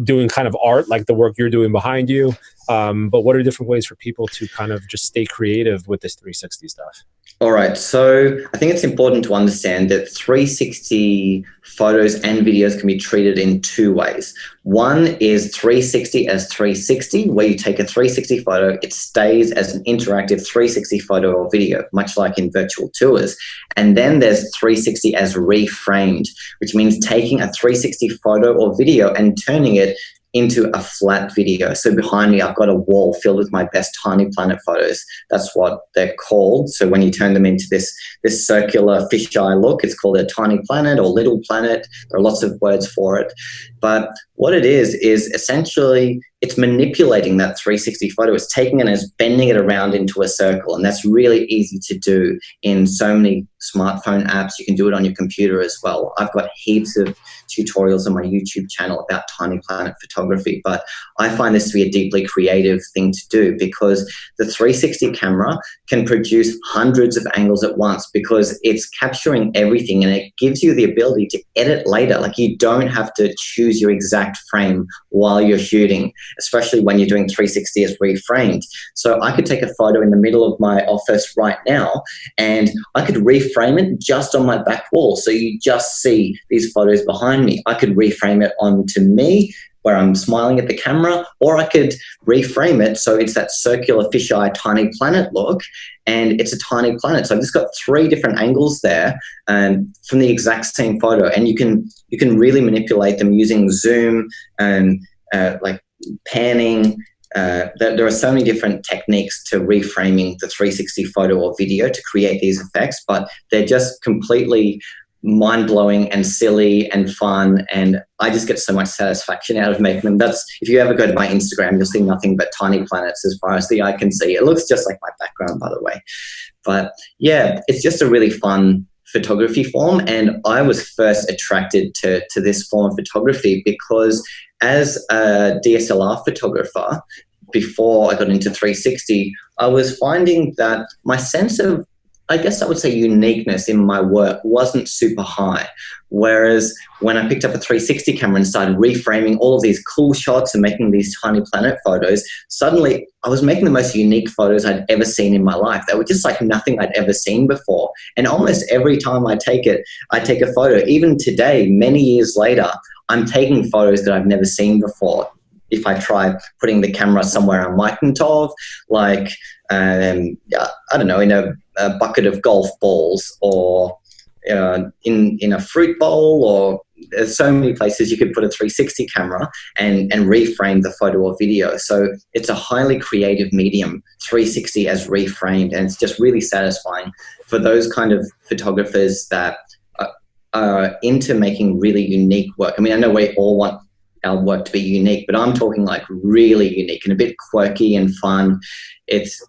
[SPEAKER 3] doing kind of art like the work you're doing behind you. But what are different ways for people to kind of just stay creative with this 360 stuff?
[SPEAKER 4] All right. So I think it's important to understand that 360 photos and videos can be treated in two ways. One is 360 as 360, where you take a 360 photo, it stays as an interactive 360 photo or video, much like in virtual tours. And then there's 360 as reframed, which means taking a 360 photo or video and turning it into a flat video. So behind me, I've got a wall filled with my best tiny planet photos. That's what they're called. So when you turn them into this circular fisheye look, it's called a tiny planet or little planet. There are lots of words for it. But what it is essentially it's manipulating that 360 photo. It's taking it and it's bending it around into a circle. And that's really easy to do in so many smartphone apps. You can do it on your computer as well. I've got heaps of tutorials on my YouTube channel about tiny planet photography, but I find this to be a deeply creative thing to do because the 360 camera can produce hundreds of angles at once because it's capturing everything and it gives you the ability to edit later. Like you don't have to choose your exact frame while you're shooting, especially when you're doing 360 as reframed. So I could take a photo in the middle of my office right now and I could reframe it just on my back wall. So you just see these photos behind me. I could reframe it onto me where I'm smiling at the camera, or I could reframe it so it's that circular fisheye tiny planet look and it's a tiny planet. So I've just got three different angles there from the exact same photo, and you can really manipulate them using zoom and like panning. There are so many different techniques to reframing the 360 photo or video to create these effects, but they're just completely mind-blowing and silly and fun, and I just get so much satisfaction out of making them. That's, if you ever go to my Instagram, you'll see nothing but tiny planets as far as the eye can see. It looks just like my background, by the way. But yeah, it's just a really fun photography form, and I was first attracted to this form of photography because as a DSLR photographer, before I got into 360, I was finding that my sense of I guess I would say uniqueness in my work wasn't super high. Whereas when I picked up a 360 camera and started reframing all of these cool shots and making these tiny planet photos, suddenly I was making the most unique photos I'd ever seen in my life. They were just like nothing I'd ever seen before. And almost every time I take a photo. Even today, many years later, I'm taking photos that I've never seen before. If I try putting the camera somewhere I'm mightn't of, like, I don't know, in a bucket of golf balls, or in a fruit bowl, or there's so many places you could put a 360 camera and reframe the photo or video. So it's a highly creative medium, 360 as reframed, and it's just really satisfying for those kind of photographers that are into making really unique work. I mean, I know we all want our work to be unique, but I'm talking like really unique and a bit quirky and fun. It's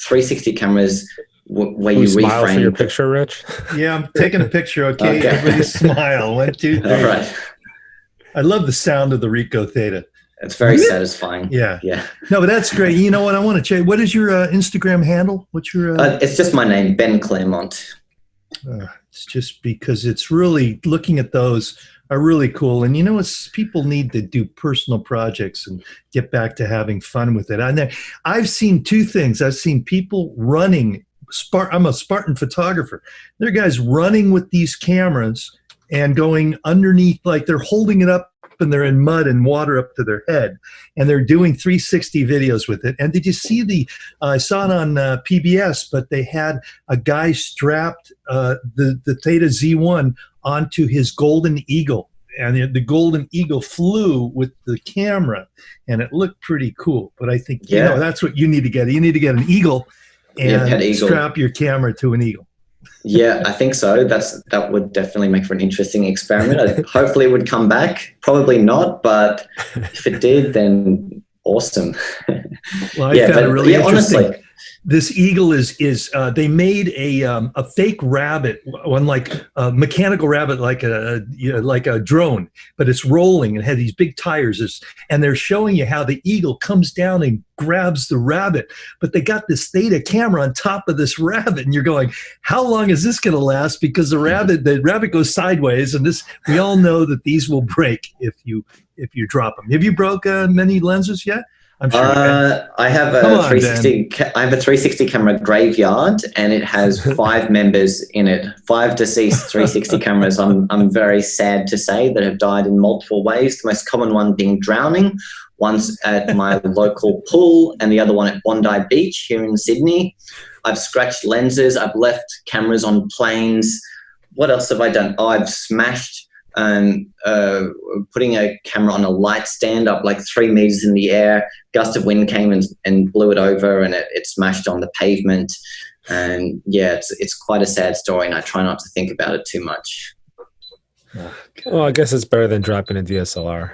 [SPEAKER 4] 360 cameras where you
[SPEAKER 3] smile
[SPEAKER 4] reframe.
[SPEAKER 3] For your picture, Rich.
[SPEAKER 2] Yeah, I'm taking a picture. Okay. Everybody smile. 1, 2, 3.
[SPEAKER 4] All right.
[SPEAKER 2] I love the sound of the Ricoh Theta.
[SPEAKER 4] It's very satisfying.
[SPEAKER 2] Yeah.
[SPEAKER 4] Yeah.
[SPEAKER 2] No, but that's great. You know what? I want to check. What is your Instagram handle? What's your?
[SPEAKER 4] It's just my name, Ben Claremont.
[SPEAKER 2] It's just because it's really, looking at those are really cool. And you know, it's, people need to do personal projects and get back to having fun with it. I've seen two things. I've seen people running. I'm a Spartan photographer. There are guys running with these cameras and going underneath, like they're holding it up and they're in mud and water up to their head, and they're doing 360 videos with it. And did you see I saw it on PBS, but they had a guy strapped the Theta Z1 onto his Golden Eagle, and the Golden Eagle flew with the camera, and it looked pretty cool. But I think, you know, that's what you need to get. You need to get an Eagle and strap your camera to an Eagle.
[SPEAKER 4] Yeah, I think so. That would definitely make for an interesting experiment. Hopefully it would come back. Probably not, but if it did, then awesome.
[SPEAKER 2] Well, I found it really interesting.
[SPEAKER 4] Honestly,
[SPEAKER 2] this eagle is they made a fake rabbit, one like a mechanical rabbit, like a drone, but it's rolling and had these big tires. And they're showing you how the eagle comes down and grabs the rabbit, but they got this Theta camera on top of this rabbit, and you're going, how long is this going to last? Because the rabbit goes sideways, and we all know that these will break if you drop them. Have you broke many lenses yet? I'm sure.
[SPEAKER 4] I have a 360. I have a 360 camera graveyard, and it has 5 members in it. 5 deceased 360 cameras. I'm very sad to say that have died in multiple ways. The most common one being drowning. One's at my local pool, and the other one at Bondi Beach here in Sydney. I've scratched lenses. I've left cameras on planes. What else have I done? Oh, I've smashed putting a camera on a light stand up like 3 meters in the air. Gust of wind came and blew it over, and it smashed on the pavement. And yeah, it's quite a sad story, and I try not to think about it too much.
[SPEAKER 3] Well, I guess it's better than dropping a DSLR.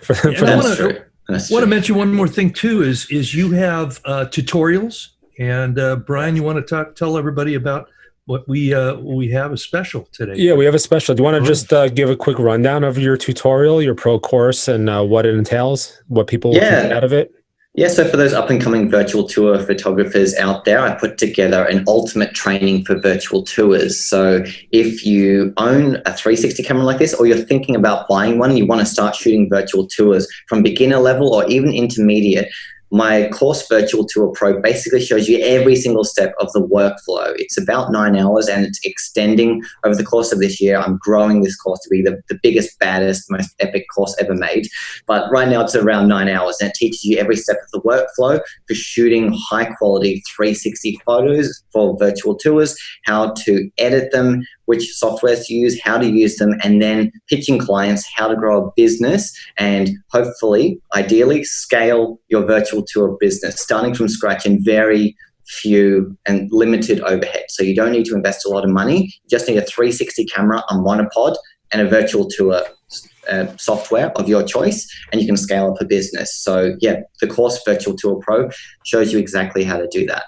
[SPEAKER 2] I want to mention one more thing too. Is you have tutorials, and Brian, you want to tell everybody about what we have a special today? Yeah,
[SPEAKER 3] we have a special. Do you want to just give a quick rundown of your tutorial, your pro course, and what it entails, what people can get out of it?
[SPEAKER 4] Yeah, so for those up-and-coming virtual tour photographers out there, I put together an ultimate training for virtual tours. So if you own a 360 camera like this, or you're thinking about buying one, and you want to start shooting virtual tours from beginner level or even intermediate, my course Virtual Tour Pro basically shows you every single step of the workflow. It's about 9 hours, and it's extending over the course of this year. I'm growing this course to be the biggest, baddest, most epic course ever made. But right now it's around 9 hours, and it teaches you every step of the workflow for shooting high quality 360 photos for virtual tours, how to edit them, which softwares to use, how to use them, and then pitching clients how to grow a business and hopefully, ideally, scale your virtual tour business, starting from scratch in very few and limited overhead. So you don't need to invest a lot of money. You just need a 360 camera, a monopod, and a virtual tour software of your choice, and you can scale up a business. So yeah, the course Virtual Tour Pro shows you exactly how to do that.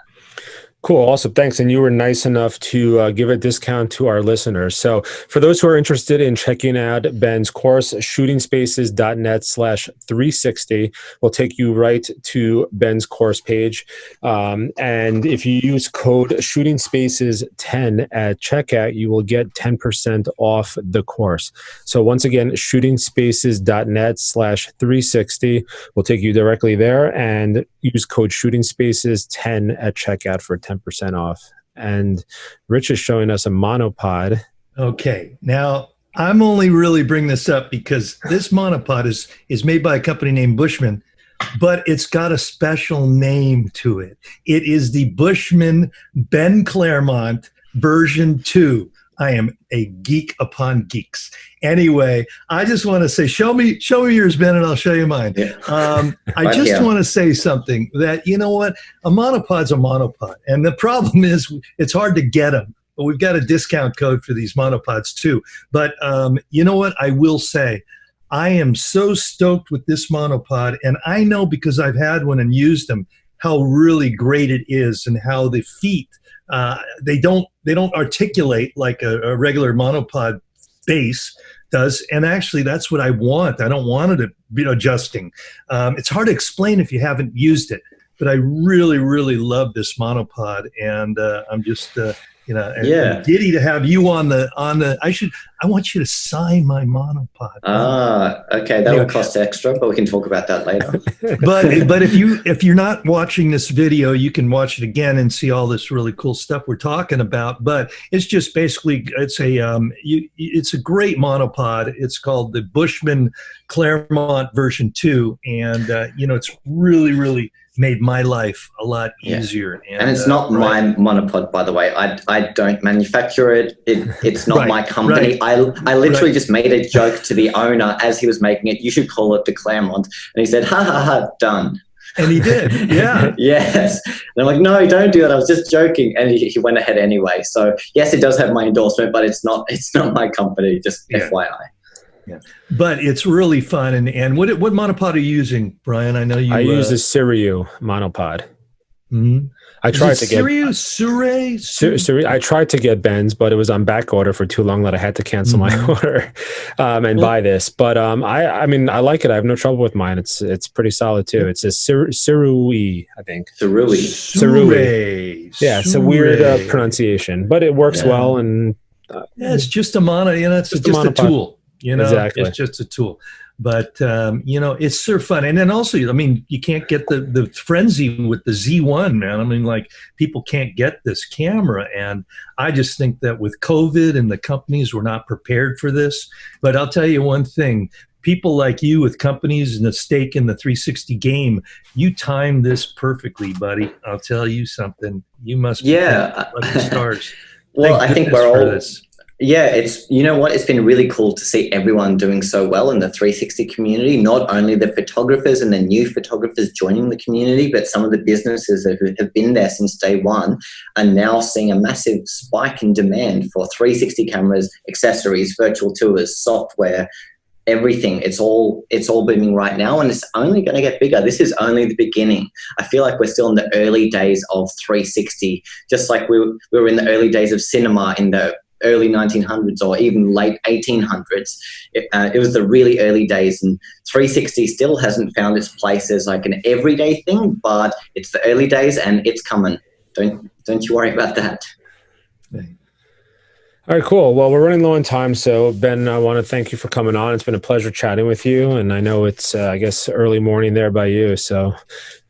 [SPEAKER 3] Cool. Awesome. Thanks. And you were nice enough to give a discount to our listeners. So for those who are interested in checking out Ben's course, shootingspaces.net/360 will take you right to Ben's course page. And if you use code shootingspaces10 at checkout, you will get 10% off the course. So once again, shootingspaces.net/360 will take you directly there, and use code shootingspaces10 at checkout for 10% off. And Rich is showing us a monopod.
[SPEAKER 2] Okay. Now, I'm only really bringing this up because this monopod is made by a company named Bushman, but it's got a special name to it. It is the Bushman Ben Claremont version 2. I am a geek upon geeks. Anyway, I just want to say, show me yours, Ben, and I'll show you mine.
[SPEAKER 4] Yeah.
[SPEAKER 2] I just want to say something that, you know what, a monopod's a monopod. And the problem is it's hard to get them. But we've got a discount code for these monopods too. But you know what, I will say, I am so stoked with this monopod. And I know because I've had one and used them, how really great it is and how the feet, they don't articulate like a regular monopod base does. And actually, that's what I want. I don't want it to be adjusting. It's hard to explain if you haven't used it, but I really, really love this monopod. And I'm just, and giddy to have you on the. I want you to sign my monopod.
[SPEAKER 4] Okay, that will cost extra, but we can talk about that later.
[SPEAKER 2] but if you're not watching this video, you can watch it again and see all this really cool stuff we're talking about. But it's just basically it's a great monopod. It's called the Bushman Claremont version 2, and it's really, really made my life a lot easier.
[SPEAKER 4] And it's not my monopod, by the way. I don't manufacture it. It's not my company. I literally just made a joke to the owner as he was making it. You should call it the Claremont. And he said, ha, ha, ha, done.
[SPEAKER 2] And he did, yeah.
[SPEAKER 4] Yes. And I'm like, no, don't do that. I was just joking. And he went ahead anyway. So yes, it does have my endorsement, but it's not my company, just FYI.
[SPEAKER 2] Yeah, but it's really fun. And what monopod are you using, Brian? I know you.
[SPEAKER 3] I use the Siriu monopod.
[SPEAKER 2] Mm-hmm.
[SPEAKER 3] I tried to get
[SPEAKER 2] Siriu.
[SPEAKER 3] I tried to get Ben's, but it was on back order for too long that I had to cancel my order and buy this. But I mean, I like it. I have no trouble with mine. It's pretty solid too. It's a Sirui, I think.
[SPEAKER 2] Sirui.
[SPEAKER 3] Yeah, it's a weird pronunciation, but it works well. And
[SPEAKER 2] it's just a mono. It's just a tool.
[SPEAKER 3] Exactly.
[SPEAKER 2] It's just a tool. But, it's so fun. And then also, I mean, you can't get the frenzy with the Z1, man. I mean, like, people can't get this camera. And I just think that with COVID and the companies were not prepared for this. But I'll tell you one thing. People like you with companies and a stake in the 360 game, you timed this perfectly, buddy. I'll tell you something. You must be lucky stars.
[SPEAKER 4] Well, I think we're all... Yeah, it's been really cool to see everyone doing so well in the 360 community, not only the photographers and the new photographers joining the community, but some of the businesses that have been there since day one are now seeing a massive spike in demand for 360 cameras, accessories, virtual tours, software, everything. It's all booming right now, and it's only going to get bigger. This is only the beginning. I feel like we're still in the early days of 360, just like we were in the early days of cinema in the early 1900s or even late 1800s. It was the really early days, and 360 still hasn't found its place as like an everyday thing, but it's the early days and it's coming. Don't you worry about that.
[SPEAKER 3] All right, cool. Well, we're running low on time. So, Ben, I want to thank you for coming on. It's been a pleasure chatting with you. And I know it's, I guess, early morning there by you. So I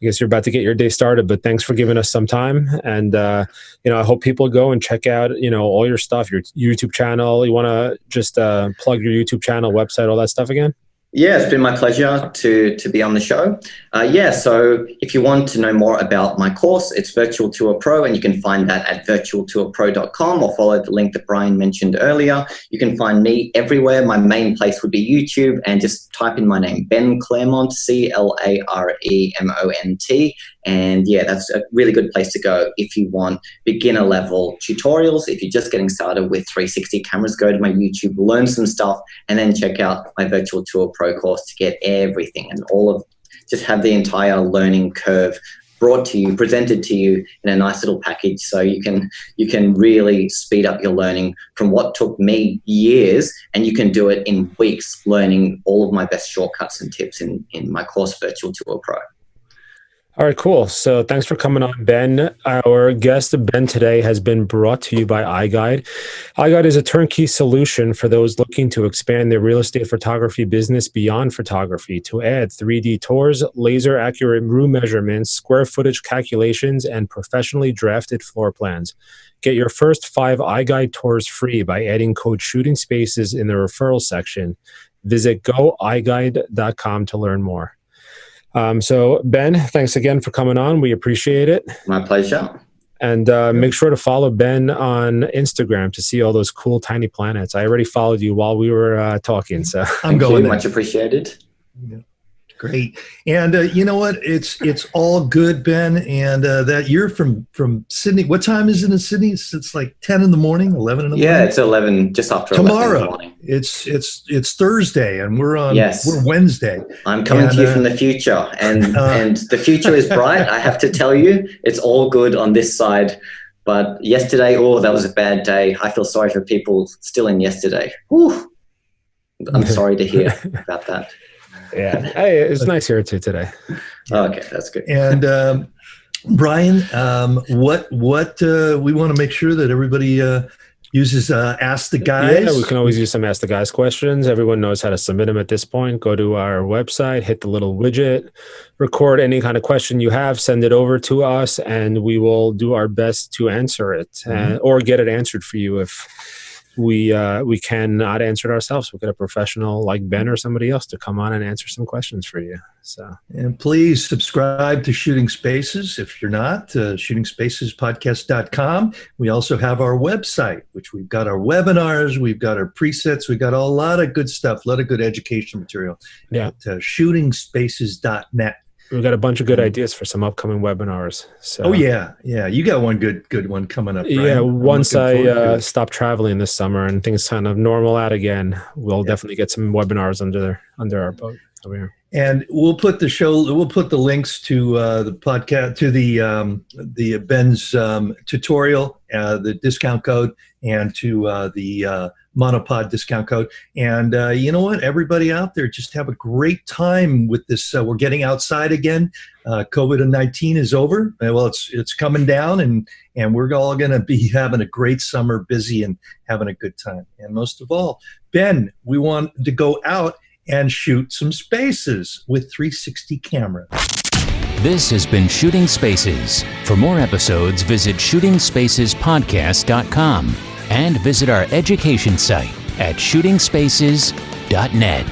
[SPEAKER 3] guess you're about to get your day started. But thanks for giving us some time. And, I hope people go and check out, all your stuff, your YouTube channel. You want to just plug your YouTube channel, website, all that stuff again?
[SPEAKER 4] Yeah, it's been my pleasure to be on the show. So if you want to know more about my course, it's Virtual Tour Pro, and you can find that at virtualtourpro.com or follow the link that Brian mentioned earlier. You can find me everywhere. My main place would be YouTube, and just type in my name, Ben Claremont, Claremont. And yeah, that's a really good place to go if you want beginner level tutorials. If you're just getting started with 360 cameras, go to my YouTube, learn some stuff, and then check out my Virtual Tour Pro course to get everything and just have the entire learning curve brought to you, presented to you in a nice little package, so you can really speed up your learning from what took me years, and you can do it in weeks, learning all of my best shortcuts and tips in my course, Virtual Tour Pro.
[SPEAKER 3] All right, cool. So thanks for coming on, Ben. Our guest, Ben, today has been brought to you by iGuide. iGuide is a turnkey solution for those looking to expand their real estate photography business beyond photography, to add 3D tours, laser accurate room measurements, square footage calculations, and professionally drafted floor plans. Get your first 5 iGuide tours free by adding code Shooting Spaces in the referral section. Visit goiguide.com to learn more. So Ben, thanks again for coming on. We appreciate it.
[SPEAKER 4] My pleasure.
[SPEAKER 3] And make sure to follow Ben on Instagram to see all those cool tiny planets. I already followed you while we were talking. So
[SPEAKER 2] I'm going
[SPEAKER 4] much appreciated.
[SPEAKER 2] Yeah. Great. And you know what? It's all good, Ben. And that you're from Sydney. What time is it in Sydney? It's like 10 in the morning, 11 in the morning?
[SPEAKER 4] Yeah, it's 11, just after
[SPEAKER 2] tomorrow.
[SPEAKER 4] 11 in the morning.
[SPEAKER 2] It's Thursday, and we're Wednesday.
[SPEAKER 4] I'm coming to you from the future, and the future is bright. I have to tell you, it's all good on this side. But yesterday, that was a bad day. I feel sorry for people still in yesterday. Whew. I'm sorry to hear about that.
[SPEAKER 3] Yeah, hey, it's nice here too today.
[SPEAKER 4] Okay, that's good.
[SPEAKER 2] And Brian, what we want to make sure that everybody uses Ask the Guys.
[SPEAKER 3] Yeah, we can always use some Ask the Guys questions. Everyone knows how to submit them at this point. Go to our website, hit the little widget, record any kind of question you have, send it over to us, and we will do our best to answer it or get it answered for you if we cannot answer it ourselves. We'll get a professional like Ben or somebody else to come on and answer some questions for you. So,
[SPEAKER 2] and please subscribe to Shooting Spaces if you're not, shootingspacespodcast.com. We also have our website, which we've got our webinars, we've got our presets, we've got a lot of good stuff, a lot of good education material.
[SPEAKER 3] Yeah.
[SPEAKER 2] At shootingspaces.net.
[SPEAKER 3] We've got a bunch of good ideas for some upcoming webinars. So.
[SPEAKER 2] Yeah. You got one good one coming up, Brian.
[SPEAKER 3] Yeah, once I stop traveling this summer and things kind of normal out again, we'll definitely get some webinars under our boat over here.
[SPEAKER 2] And we'll put the links to the podcast, to the Ben's tutorial, the discount code, and to the Monopod discount code. And you know what? Everybody out there, just have a great time with this. We're getting outside again. COVID-19 is over. Well, it's coming down, and we're all going to be having a great summer, busy and having a good time. And most of all, Ben, we want to go out and shoot some spaces with 360 camera.
[SPEAKER 1] This has been Shooting Spaces. For more episodes, visit shootingspacespodcast.com and visit our education site at shootingspaces.net.